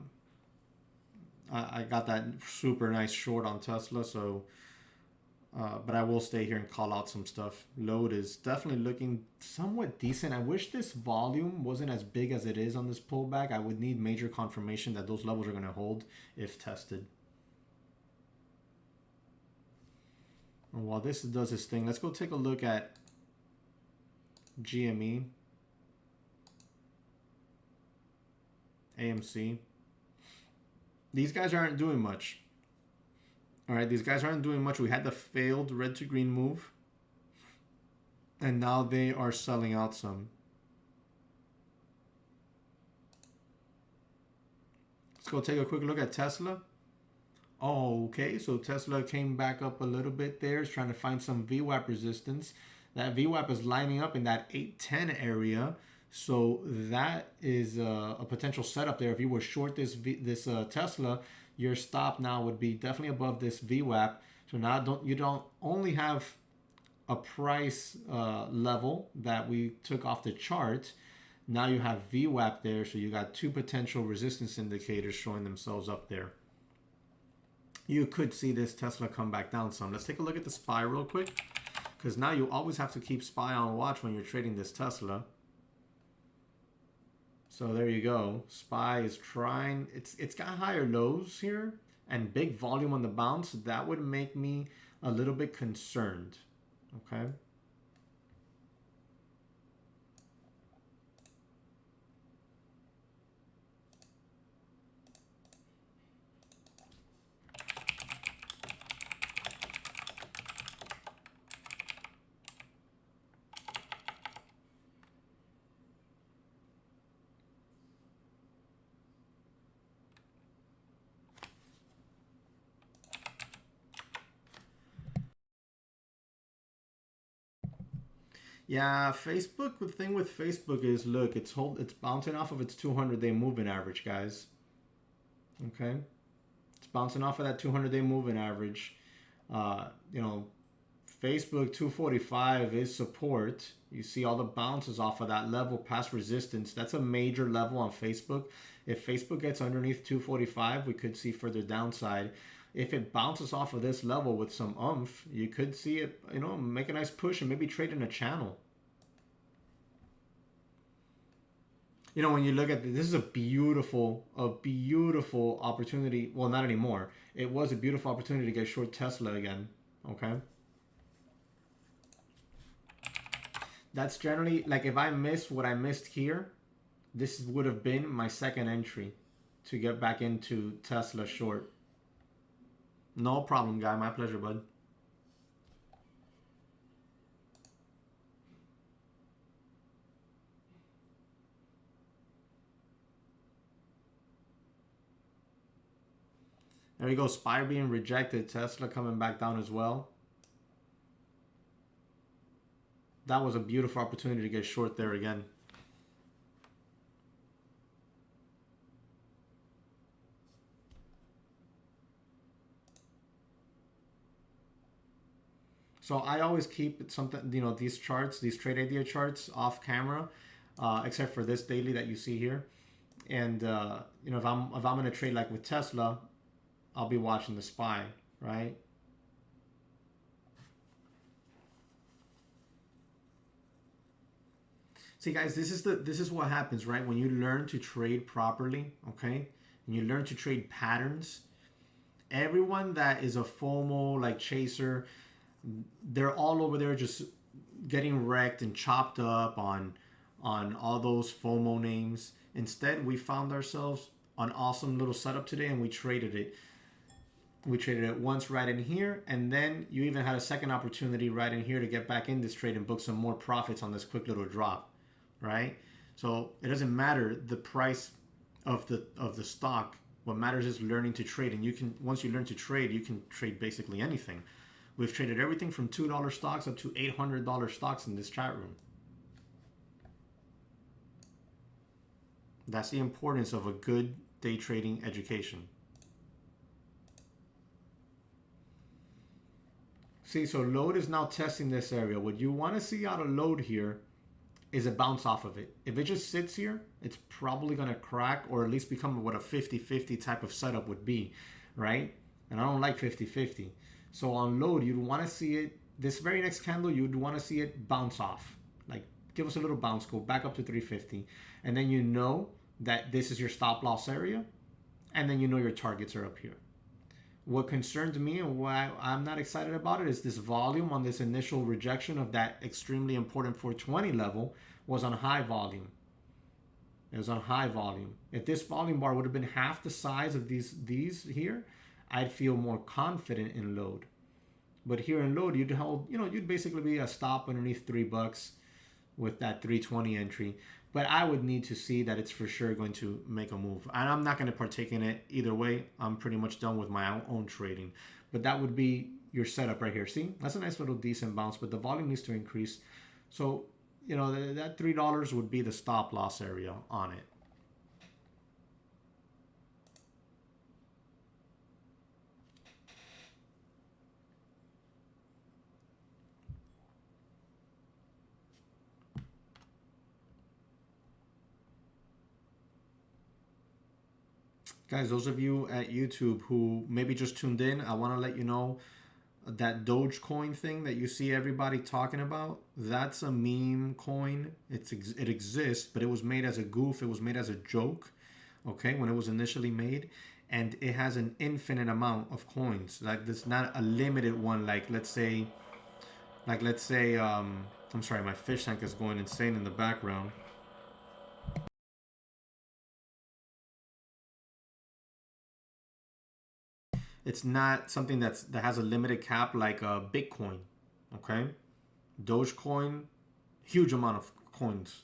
got that super nice short on Tesla, so but I will stay here and call out some stuff. Load is definitely looking somewhat decent. I wish this volume wasn't as big as it is on this pullback. I would need major confirmation that those levels are going to hold if tested. And while this does its thing, let's go take a look at GME, AMC. These guys aren't doing much. All right, these guys aren't doing much. We had the failed red to green move, and now they are selling out some. Let's go take a quick look at Tesla. Oh, okay, so Tesla came back up a little bit there. It's trying to find some VWAP resistance. That VWAP is lining up in that 810 area. So that is a potential setup there. If you were short this Tesla, your stop now would be definitely above this VWAP. So now you don't only have a price level that we took off the chart. Now you have VWAP there, so you got two potential resistance indicators showing themselves up there. You could see this Tesla come back down some. Let's take a look at the SPY real quick, because now you always have to keep SPY on watch when you're trading this Tesla. So there you go. SPY is trying. It's got higher lows here and big volume on the bounce. That would make me a little bit concerned. Okay. Yeah, Facebook. The thing with Facebook is, look, it's bouncing off of its 200-day moving average, guys. Okay, it's bouncing off of that 200-day moving average. You know, Facebook 245 is support. You see all the bounces off of that level past resistance. That's a major level on Facebook. If Facebook gets underneath 245, we could see further downside. If it bounces off of this level with some oomph, you could see it, you know, make a nice push and maybe trade in a channel. You know, when you look at this is a beautiful opportunity. Well, not anymore. It was a beautiful opportunity to get short Tesla again. Okay. That's generally, like, if I missed what I missed here, this would have been my second entry to get back into Tesla short. No problem, guy. My pleasure, bud. There you go. SPY being rejected. Tesla coming back down as well. That was a beautiful opportunity to get short there again. So I always keep something, you know, these charts, these trade idea charts off camera, except for this daily that you see here. And you know, if I'm gonna trade like with Tesla, I'll be watching the SPY, right? See, guys, this is what happens, right? When you learn to trade properly, okay, and you learn to trade patterns. Everyone that is a FOMO like chaser, they're all over there just getting wrecked and chopped up on all those FOMO names. Instead, we found ourselves an awesome little setup today, and we traded it. We traded it once right in here, and then you even had a second opportunity right in here to get back in this trade and book some more profits on this quick little drop, right? So it doesn't matter the price of the stock. What matters is learning to trade, and you can, once you learn to trade, you can trade basically anything. We've traded everything from $2 stocks up to $800 stocks in this chat room. That's the importance of a good day trading education. See, so load is now testing this area. What you want to see out of load here is a bounce off of it. If it just sits here, it's probably going to crack or at least become what a 50-50 type of setup would be, right? And I don't like 50-50. So on load, you'd want to see it, this very next candle, you'd want to see it bounce off. Like give us a little bounce, go back up to 350. And then you know that this is your stop loss area. And then you know your targets are up here. What concerns me and why I'm not excited about it is this volume on this initial rejection of that extremely important 420 level was on high volume. It was on high volume. If this volume bar would have been half the size of these here, I'd feel more confident in load. But here in load, you'd basically be a stop underneath $3 with that 320 entry. But I would need to see that it's for sure going to make a move. And I'm not going to partake in it either way. I'm pretty much done with my own trading. But that would be your setup right here. See, that's a nice little decent bounce, but the volume needs to increase. So, that $3 would be the stop loss area on it. Guys, those of you at YouTube who maybe just tuned in, I want to let you know that DogeCoin thing that you see everybody talking about, that's a meme coin. It exists, but it was made as a goof. It was made as a joke, okay, when it was initially made. And it has an infinite amount of coins. Like, there's not a limited one, let's say, I'm sorry, my fish tank is going insane in the background. It's not something that has a limited cap like Bitcoin, okay? Dogecoin, huge amount of coins,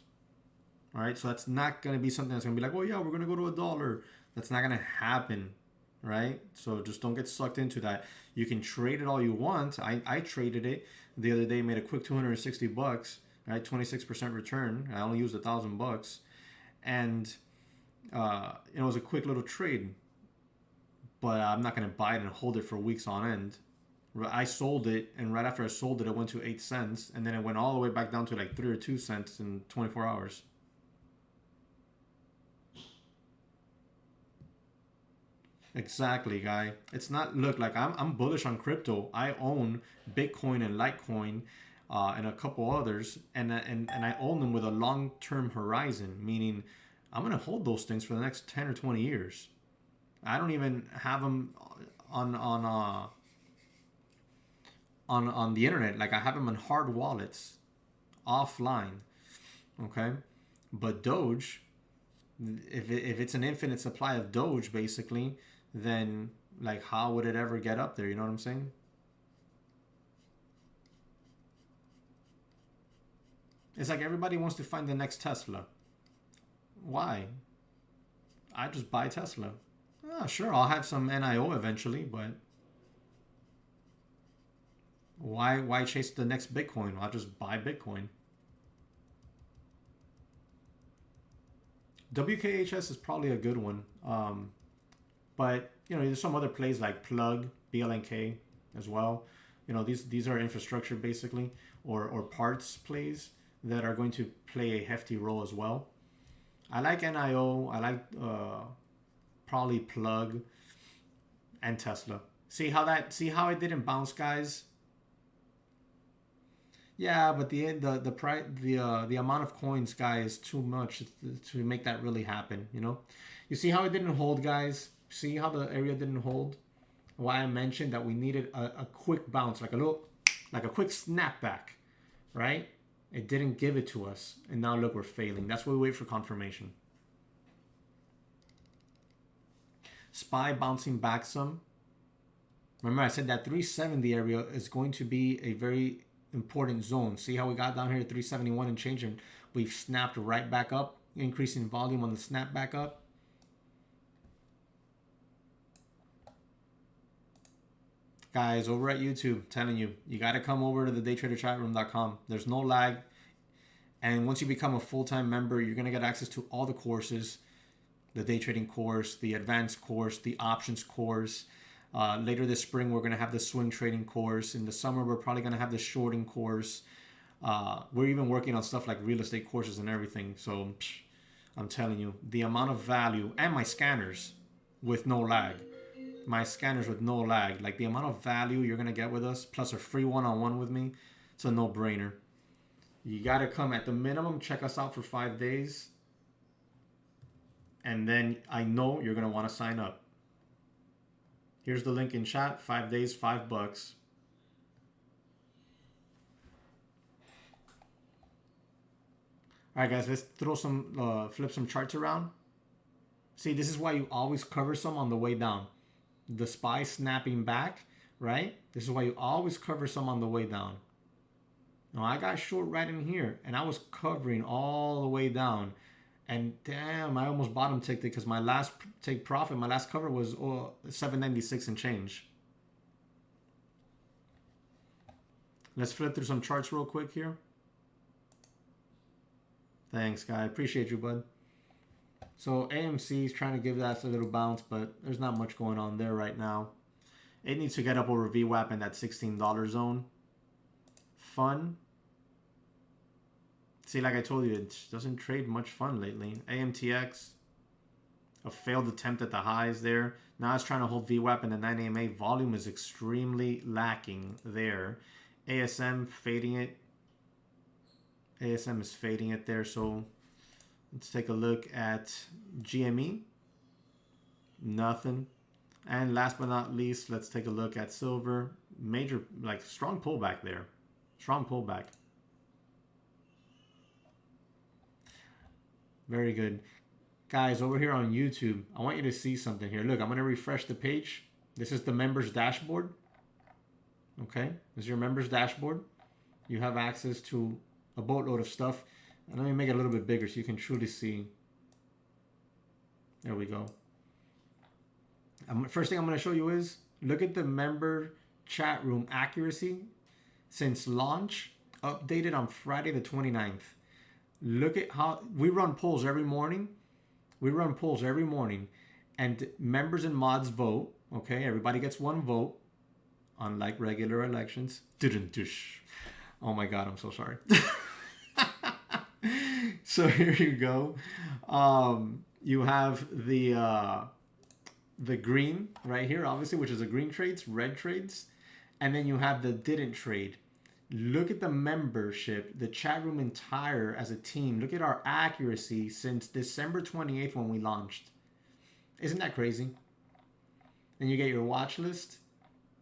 all right? So that's not going to be something that's going to be like, oh yeah, we're going to go to $1. That's not going to happen, right? So just don't get sucked into that. You can trade it all you want. I traded it the other day, made a quick $260, right? 26% return. I only used $1,000, and it was a quick little trade. But I'm not going to buy it and hold it for weeks on end. I sold it, and right after I sold it, it went to 8 cents, and then it went all the way back down to like 3 or 2 cents in 24 hours. Exactly, guy. It's not, look, like I'm bullish on crypto. I own Bitcoin and Litecoin and a couple others, and I own them with a long-term horizon, meaning I'm going to hold those things for the next 10 or 20 years. I don't even have them on the internet. Like, I have them in hard wallets, offline. Okay, but Doge, if it's an infinite supply of Doge, basically, then like how would it ever get up there? You know what I'm saying? It's like everybody wants to find the next Tesla. Why? I just buy Tesla. Sure, I'll have some NIO eventually, but why chase the next Bitcoin? I'll just buy Bitcoin. WKHS is probably a good one. But, there's some other plays like Plug, BLNK as well. These are infrastructure basically, or parts plays that are going to play a hefty role as well. I like NIO. I like probably Plug and Tesla. See how it didn't bounce, guys? Yeah, but the price, the amount of coins, guys, is too much to make that really happen. You see how it didn't hold, guys? See how the area didn't hold? Why I mentioned that we needed a quick bounce, like a quick snapback, right? It didn't give it to us, and now look, we're failing. That's why we wait for confirmation. SPY bouncing back some. Remember, I said that 370 area is going to be a very important zone. See how we got down here at 371 and change, and we've snapped right back up, increasing volume on the snap back up. Guys, over at YouTube, telling you, you got to come over to the daytraderchatroom.com. There's no lag. And once you become a full-time member, you're going to get access to all the courses, the day trading course, the advanced course, the options course. Later this spring, we're going to have the swing trading course. In the summer, we're probably going to have the shorting course. We're even working on stuff like real estate courses and everything. So I'm telling you, the amount of value, and my scanners with no lag. My scanners with no lag. Like the amount of value you're going to get with us, plus a free one-on-one with me, it's a no-brainer. You got to come at the minimum, check us out for 5 days. And then I know you're going to want to sign up. Here's the link in chat. 5 days, $5. All right, guys, let's throw some, flip some charts around. See, this is why you always cover some on the way down. The SPY snapping back, right? This is why you always cover some on the way down. Now, I got short right in here, and I was covering all the way down. And damn, I almost bottom ticked it because my last take profit, my last cover was 796 and change. Let's flip through some charts real quick here. Thanks, guy. Appreciate you, bud. So AMC is trying to give that a little bounce, but there's not much going on there right now. It needs to get up over VWAP in that $16 zone. FUN. See, like I told you, it doesn't trade much FUN lately. AMTX, a failed attempt at the highs there. Now it's trying to hold VWAP in the 9 AMA. Volume is extremely lacking there. ASM fading it. ASM is fading it there. So let's take a look at GME. Nothing. And last but not least, let's take a look at silver. Major, like strong pullback there. Strong pullback. Very good. Guys, over here on YouTube, I want you to see something here. Look, I'm going to refresh the page. This is the members dashboard. Okay, this is your members dashboard. You have access to a boatload of stuff. And let me make it a little bit bigger so you can truly see. There we go. First thing I'm going to show you is, look at the member chat room accuracy since launch, updated on Friday the 29th. Look at how we run polls every morning. We run polls every morning, and members and mods vote. Okay, everybody gets one vote, unlike regular elections. Oh my God, I'm so sorry. So here you go. You have the green right here, obviously, which is the green trades, red trades, and then you have the didn't trade. Look at the membership, the chat room entire as a team. Look at our accuracy since December 28th when we launched. Isn't that crazy? Then you get your watch list.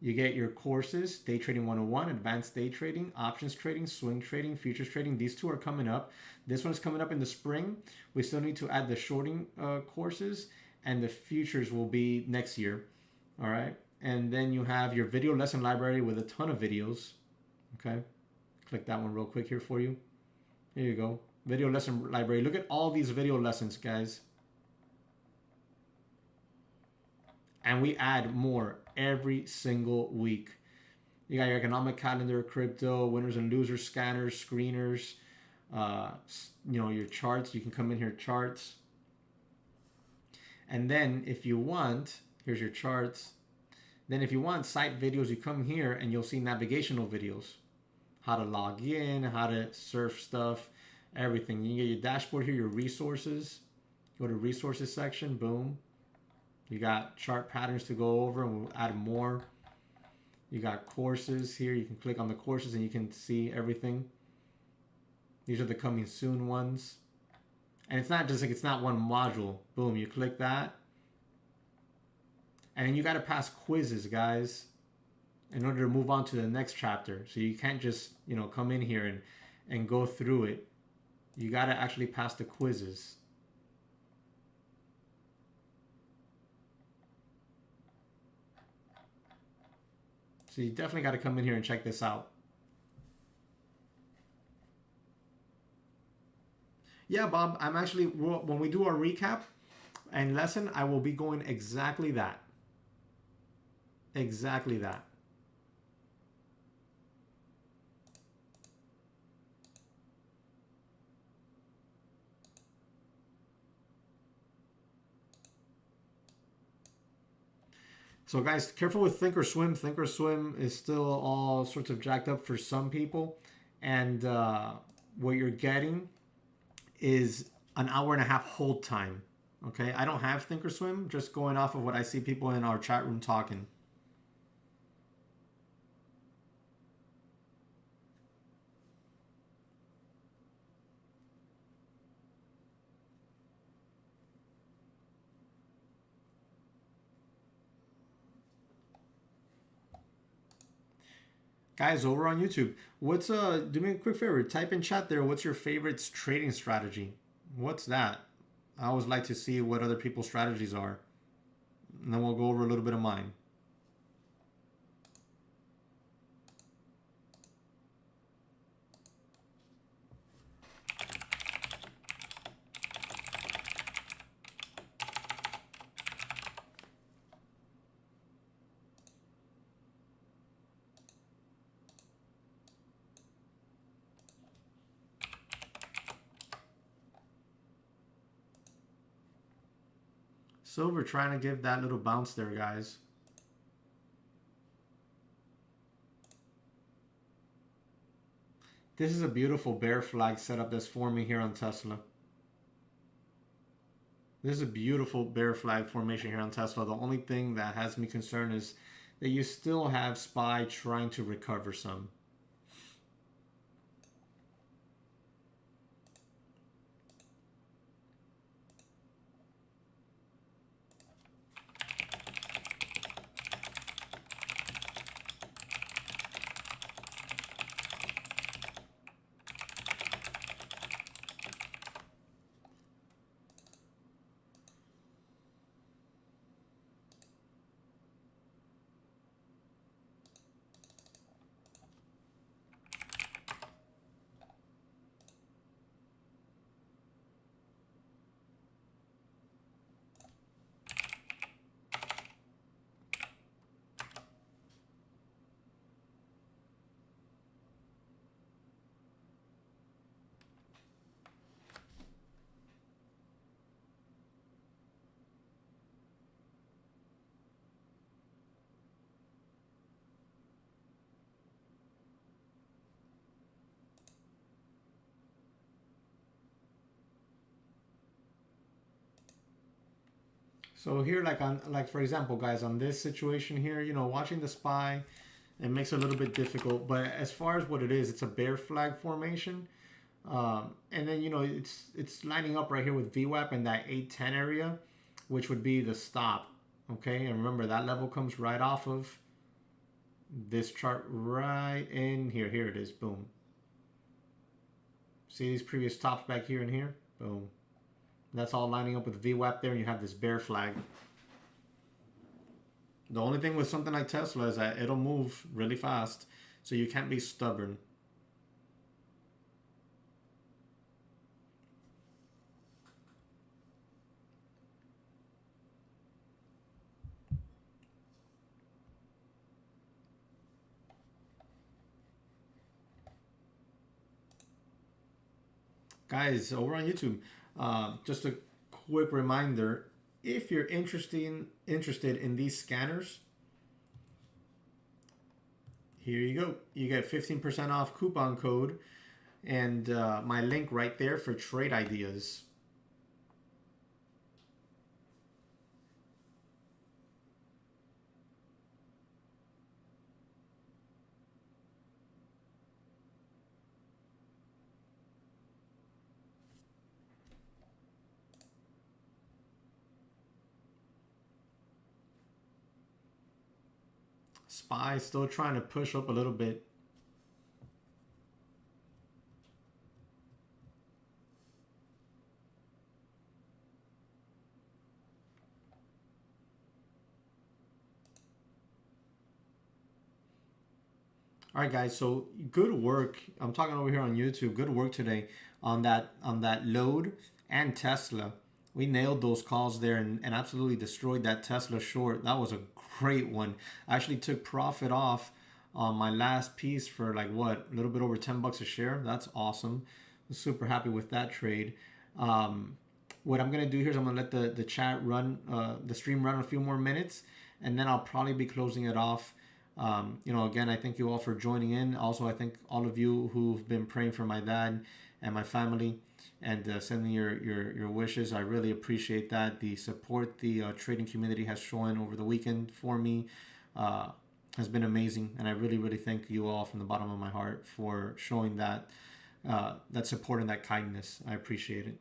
You get your courses, Day Trading 101, Advanced Day Trading, Options Trading, Swing Trading, Futures Trading. These two are coming up. This one's coming up in the spring. We still need to add the shorting courses, and the futures will be next year. All right. And then you have your video lesson library with a ton of videos. Okay, click that one real quick here for you. Here you go. Video lesson library. Look at all these video lessons, guys. And we add more every single week. You got your economic calendar, crypto, winners and losers, scanners, screeners, you know, your charts. You can come in here, charts. And then if you want, here's your charts. Then if you want site videos, you come here and you'll see navigational videos. How to log in, how to surf stuff, everything. You get your dashboard here, your resources. Go to resources section, boom. You got chart patterns to go over, and we'll add more. You got courses here. You can click on the courses and you can see everything. These are the coming soon ones. And it's not just like, it's not one module. Boom, you click that. And then you got to pass quizzes, guys, in order to move on to the next chapter. So you can't just, you know, come in here and go through it. You got to actually pass the quizzes. So you definitely got to come in here and check this out. Yeah, Bob, I'm actually, when we do our recap and lesson, I will be going exactly that. Exactly that. So guys, careful with Thinkorswim. Thinkorswim is still all sorts of jacked up for some people, and what you're getting is an hour and a half hold time. Okay, I don't have Thinkorswim, just going off of what I see people in our chat room talking. Guys, over on YouTube, what's do me a quick favor, type in chat there, what's your favorite trading strategy? What's that? I always like to see what other people's strategies are. And then we'll go over a little bit of mine. Silver trying to give that little bounce there, guys. This is a beautiful bear flag setup that's forming here on Tesla. This is a beautiful bear flag formation here on Tesla. The only thing that has me concerned is that you still have SPY trying to recover some. So here, like for example, guys, on this situation here, you know, watching the SPY, it makes it a little bit difficult. But as far as what it is, it's a bear flag formation. And then, you know, it's lining up right here with VWAP in that 810 area, which would be the stop. Okay, and remember that level comes right off of this chart right in here. Here it is. Boom. See these previous tops back here and here? Boom. That's all lining up with VWAP there, and you have this bear flag. The only thing with something like Tesla is that it'll move really fast, so you can't be stubborn. Guys, over on YouTube, just a quick reminder, if you're interested in these scanners, here you go. You get 15% off coupon code and my link right there for trade ideas. SPY still trying to push up a little bit. All right, guys. So good work. I'm talking over here on YouTube. Good work today on that load and Tesla. We nailed those calls there and absolutely destroyed that Tesla short. That was a great one. I actually took profit off on my last piece for like what, a little bit over 10 bucks a share. That's awesome. I'm super happy with that trade. What I'm gonna do here is I'm gonna let the chat run, the stream run a few more minutes, and then I'll probably be closing it off. Again, I thank you all for joining in. Also, I thank all of you who've been praying for my dad and my family and sending your wishes. I really appreciate that. The support the trading community has shown over the weekend for me has been amazing, and I really, really thank you all from the bottom of my heart for showing that that support and that kindness. I appreciate it.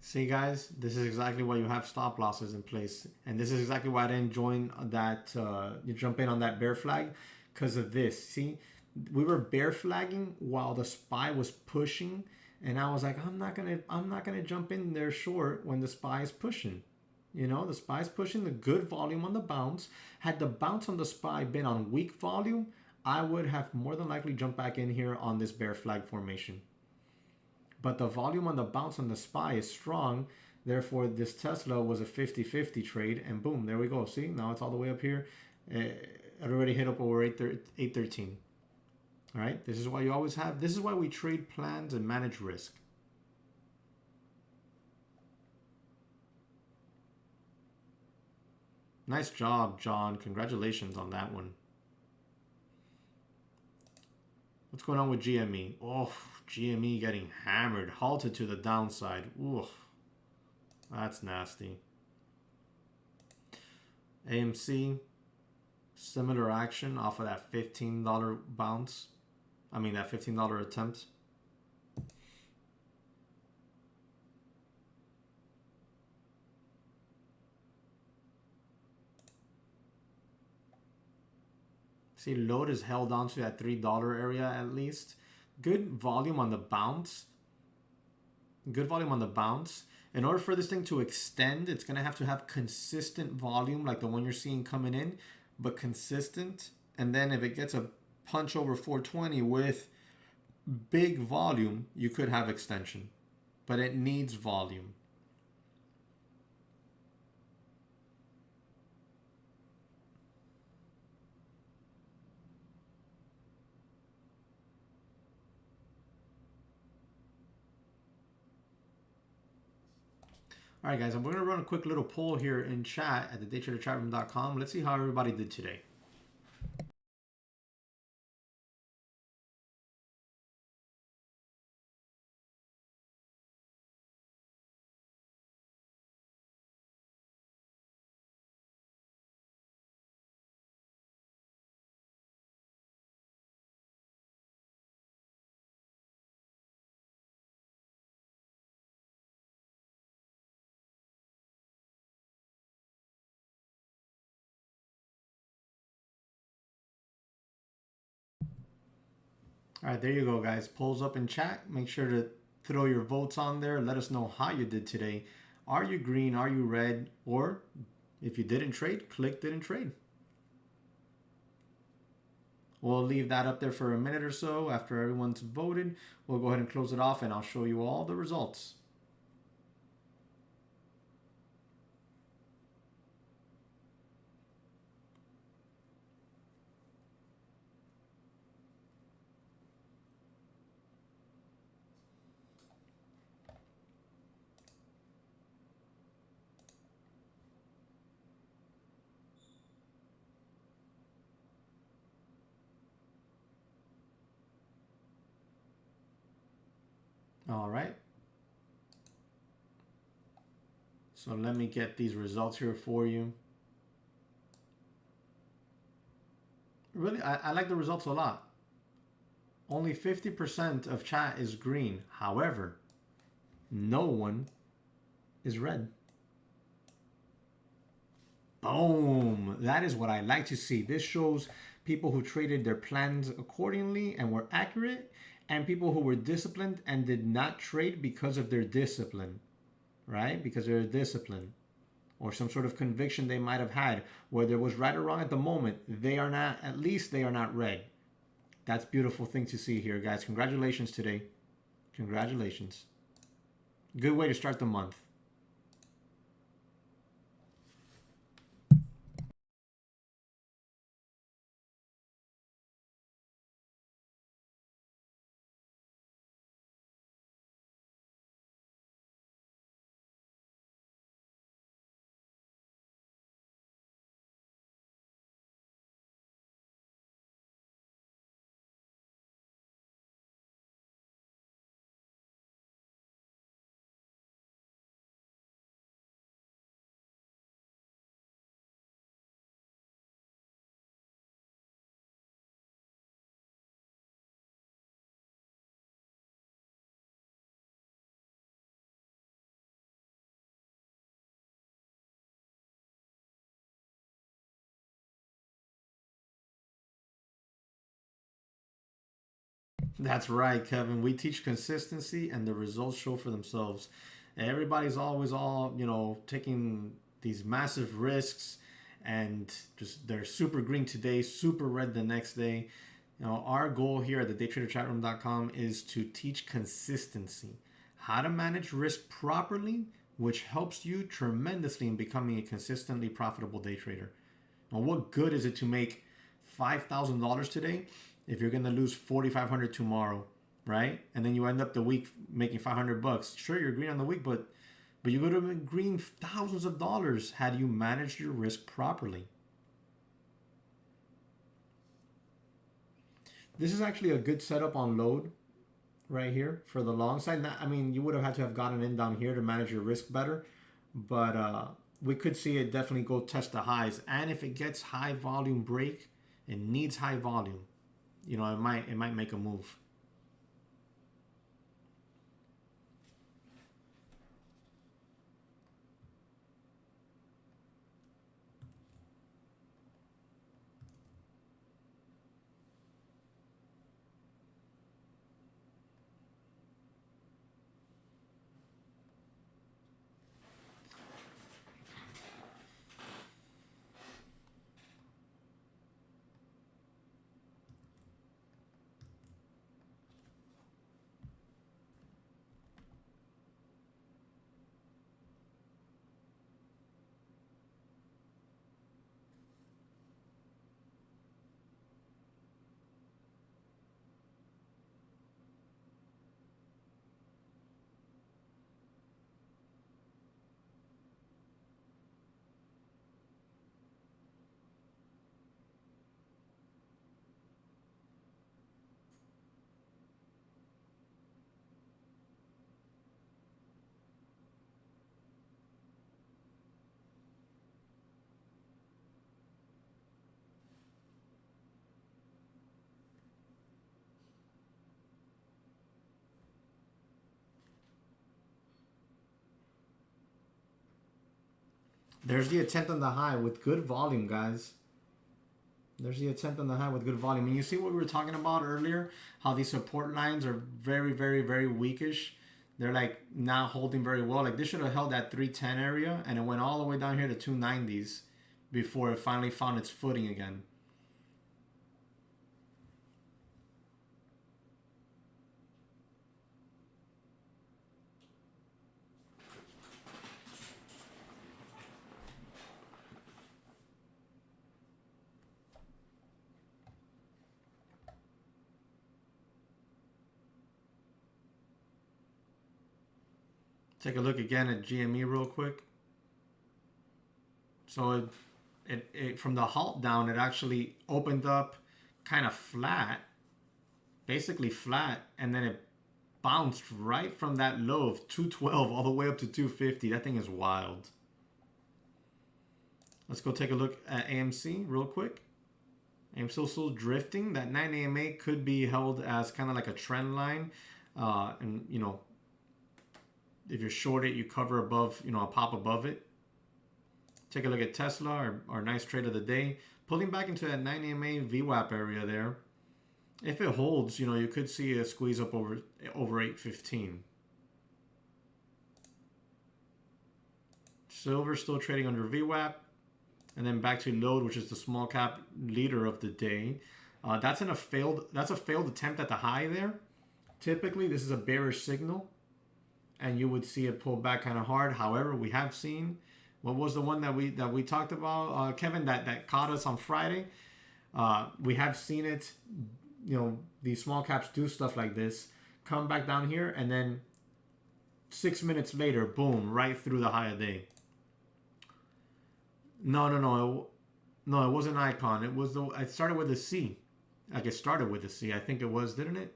See, guys, this is exactly why you have stop losses in place, and this is exactly why I didn't join that. You jump in on that bear flag because of this. See, we were bear flagging while the SPY was pushing, and I was like, I'm not gonna jump in there short when the SPY is pushing. The SPY is pushing the good volume on the bounce. Had the bounce on the SPY been on weak volume, I would have more than likely jumped back in here on this bear flag formation. But the volume on the bounce on the SPY is strong. Therefore, this Tesla was a 50-50 trade. And boom, there we go. See, now it's all the way up here. It already hit up over 813. All right, this is why you always have, this is why we trade plans and manage risk. Nice job, John. Congratulations on that one. What's going on with GME? Oh, GME getting hammered, halted to the downside. Ooh, that's nasty. AMC, similar action off of that $15 bounce. I mean, that $15 attempt. See, load is held on to that $3 area at least. Good volume on the bounce. Good volume on the bounce. In order for this thing to extend, it's going to have consistent volume like the one you're seeing coming in, but consistent. And then if it gets a punch over 420 with big volume, you could have extension. But it needs volume. All right, guys, I'm going to run a quick little poll here in chat at the daytraderchatroom.com. Let's see how everybody did today. All right, there you go, guys. Polls up in chat. Make sure to throw your votes on there. Let us know how you did today. Are you green? Are you red? Or if you didn't trade, click didn't trade. We'll leave that up there for a minute or so. After everyone's voted, we'll go ahead and close it off, and I'll show you all the results. All right. So let me get these results here for you. Really, I like the results a lot. Only 50% of chat is green. However, no one is red. Boom. That is what I like to see. This shows people who traded their plans accordingly and were accurate, and people who were disciplined and did not trade because of their discipline, right? Because they're disciplined. or some sort of conviction they might have had, whether it was right or wrong at the moment, they are not, at least they are not red. That's a beautiful thing to see here, guys. Congratulations today. Congratulations. Good way to start the month. That's right, Kevin. We teach consistency and the results show for themselves. Everybody's always taking these massive risks and just they're super green today, super red the next day. Our goal here at the daytraderchatroom.com is to teach consistency, how to manage risk properly, which helps you tremendously in becoming a consistently profitable day trader. Now, what good is it to make $5,000 today if you're going to lose 4,500 tomorrow, right? And then you end up the week making 500 bucks. Sure, you're green on the week, but you would have been green thousands of dollars had you managed your risk properly. This is actually a good setup on load right here for the long side. I mean, you would have had to have gotten in down here to manage your risk better, but we could see it definitely go test the highs. And if it gets high volume break, it needs high volume. It might make a move. There's the attempt on the high with good volume, guys. There's the attempt on the high with good volume. And you see what we were talking about earlier? How these support lines are very, very, very weakish. They're like not holding very well. Like this should have held that 310 area and it went all the way down here to 290s before it finally found its footing again. Take a look again at GME real quick. So it from the halt down, it actually opened up kind of flat, basically flat, and then it bounced right from that low of 212 all the way up to 250. That thing is wild. Let's go take a look at AMC real quick. AMC still drifting. That 9 AMA could be held as kind of like a trend line. And if you're short it, you cover above, a pop above it. Take a look at Tesla, our nice trade of the day. Pulling back into that 9 AMA VWAP area there. If it holds, you could see a squeeze up over 815. Silver still trading under VWAP. And then back to load, which is the small cap leader of the day. That's a failed attempt at the high there. Typically, this is a bearish signal, and you would see it pull back kind of hard. However, we have seen, what was the one that we talked about, Kevin, that caught us on Friday? We have seen it. These small caps do stuff like this, come back down here, and then 6 minutes later, boom, right through the high of day. No, it wasn't Icon. It was it started with a C. Like it started with a C. I think it was, didn't it?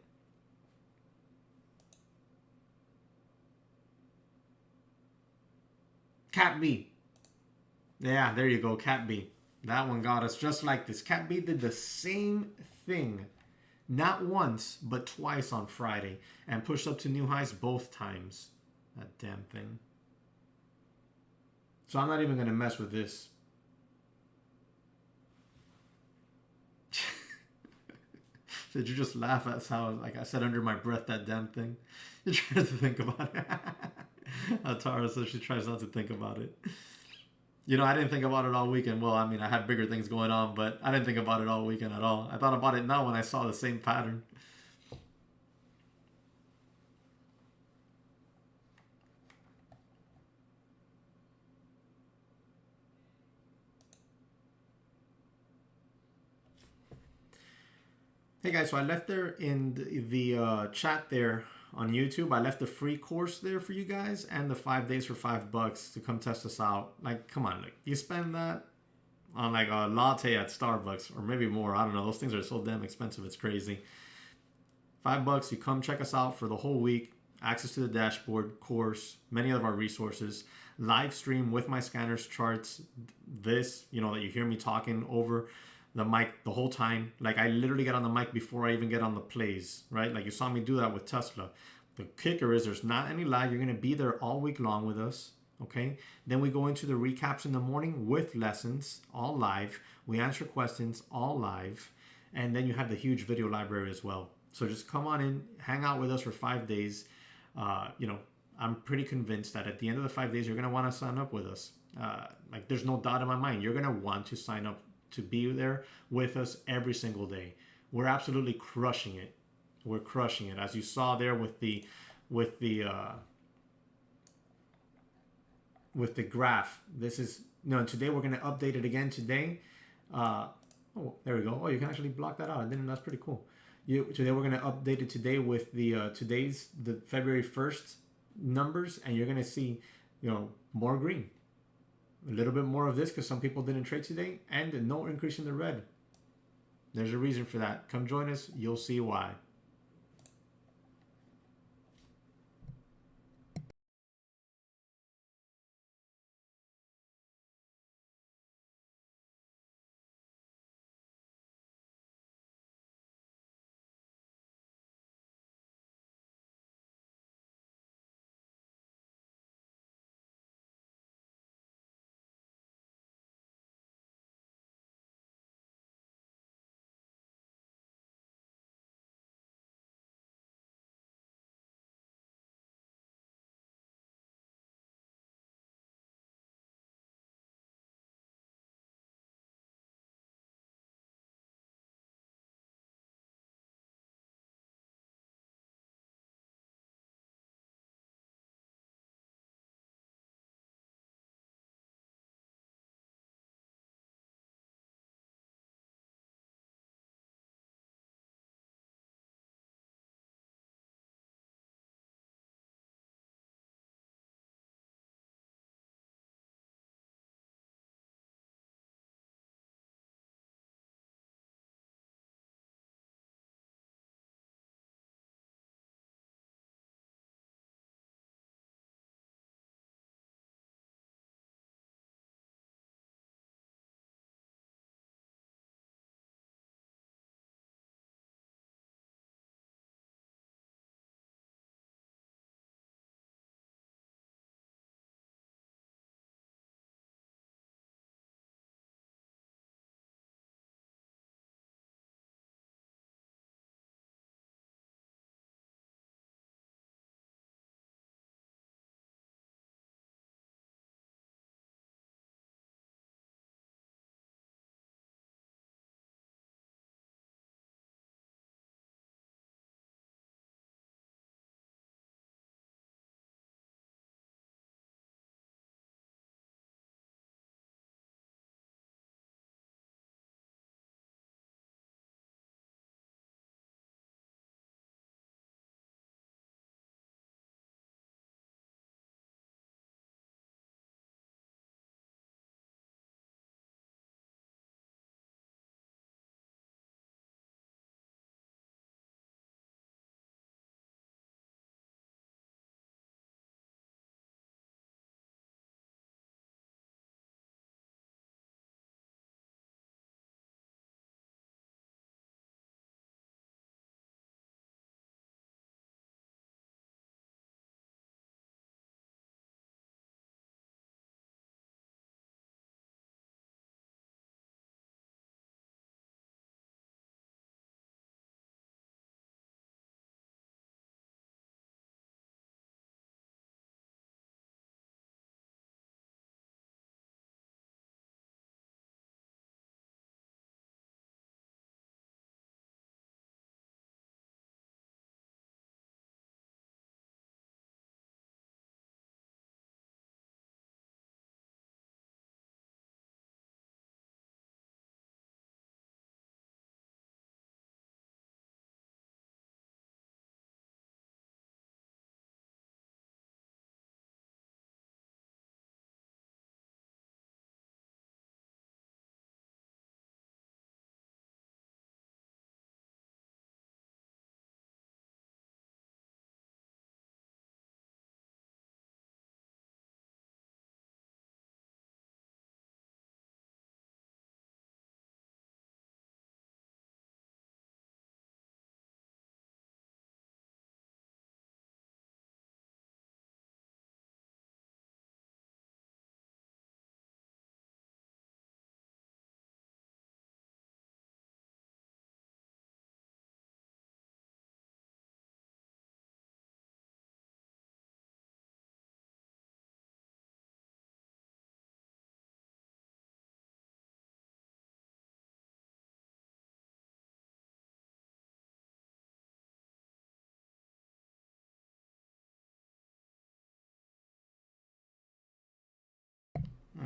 Cat B. Yeah, there you go, Cat B. That one got us just like this. Cat B did the same thing. Not once, but twice on Friday. And pushed up to new highs both times. That damn thing. So I'm not even going to mess with this. Did you just laugh at how, like I said under my breath, that damn thing? You try to think about it. Tara says she tries not to think about it. I didn't think about it all weekend. Well, I mean, I had bigger things going on, but I didn't think about it all weekend at all. I thought about it now when I saw the same pattern. Hey guys, so I left there in the chat there on YouTube. I left the free course there for you guys and the 5 days for $5 to come test us out. Like, come on, like you spend that on like a latte at Starbucks or maybe more. I don't know. Those things are so damn expensive. It's crazy. $5. You come check us out for the whole week. Access to the dashboard, course, many of our resources, live stream with my scanners, charts. This, that you hear me talking over the mic the whole time. Like I literally get on the mic before I even get on the plays, right? Like you saw me do that with Tesla. The kicker is there's not any lag. You're going to be there all week long with us, okay? Then we go into the recaps in the morning with lessons, all live. We answer questions, all live. And then you have the huge video library as well. So just come on in, hang out with us for 5 days. I'm pretty convinced that at the end of the 5 days, you're going to want to sign up with us. Like there's no doubt in my mind. You're going to want to sign up to be there with us every single day. We're absolutely crushing it. We're crushing it, as you saw there with the graph. This is today we're going to update it again today. Oh, there we go. Oh, you can actually block that out. That's pretty cool. Today we're going to update it today with the the February 1st numbers, and you're going to see more green. A little bit more of this because some people didn't trade today, and no increase in the red. There's a reason for that. Come join us. You'll see why.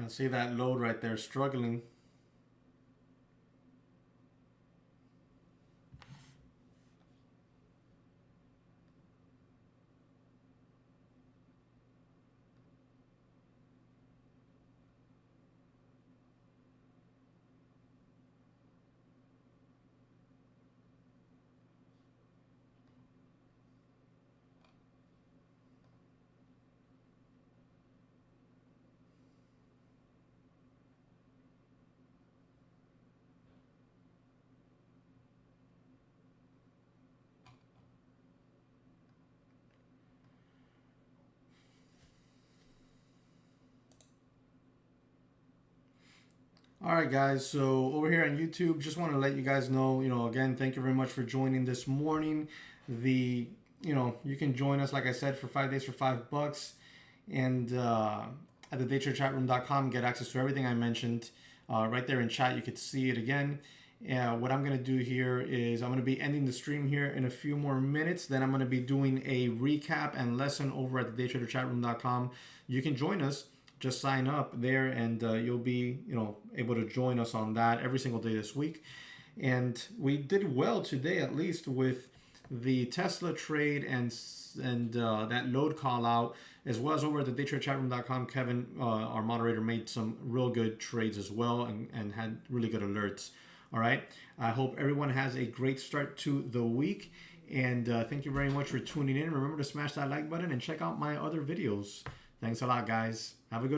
I see that load right there struggling. All right, guys. So over here on YouTube, just want to let you guys know, again, thank you very much for joining this morning. You can join us, like I said, for 5 days for $5, and at the daytraderchatroom.com, get access to everything I mentioned. Right there in chat, you could see it again. What I'm going to do here is I'm going to be ending the stream here in a few more minutes. Then I'm going to be doing a recap and lesson over at the daytraderchatroom.com. You can join us. Just sign up there, and you'll be, able to join us on that every single day this week. And we did well today, at least with the Tesla trade and that load call out, as well as over at the daytraderchatroom.com. Kevin, our moderator, made some real good trades as well, and had really good alerts. All right. I hope everyone has a great start to the week. And thank you very much for tuning in. Remember to smash that like button and check out my other videos. Thanks a lot, guys. Have a good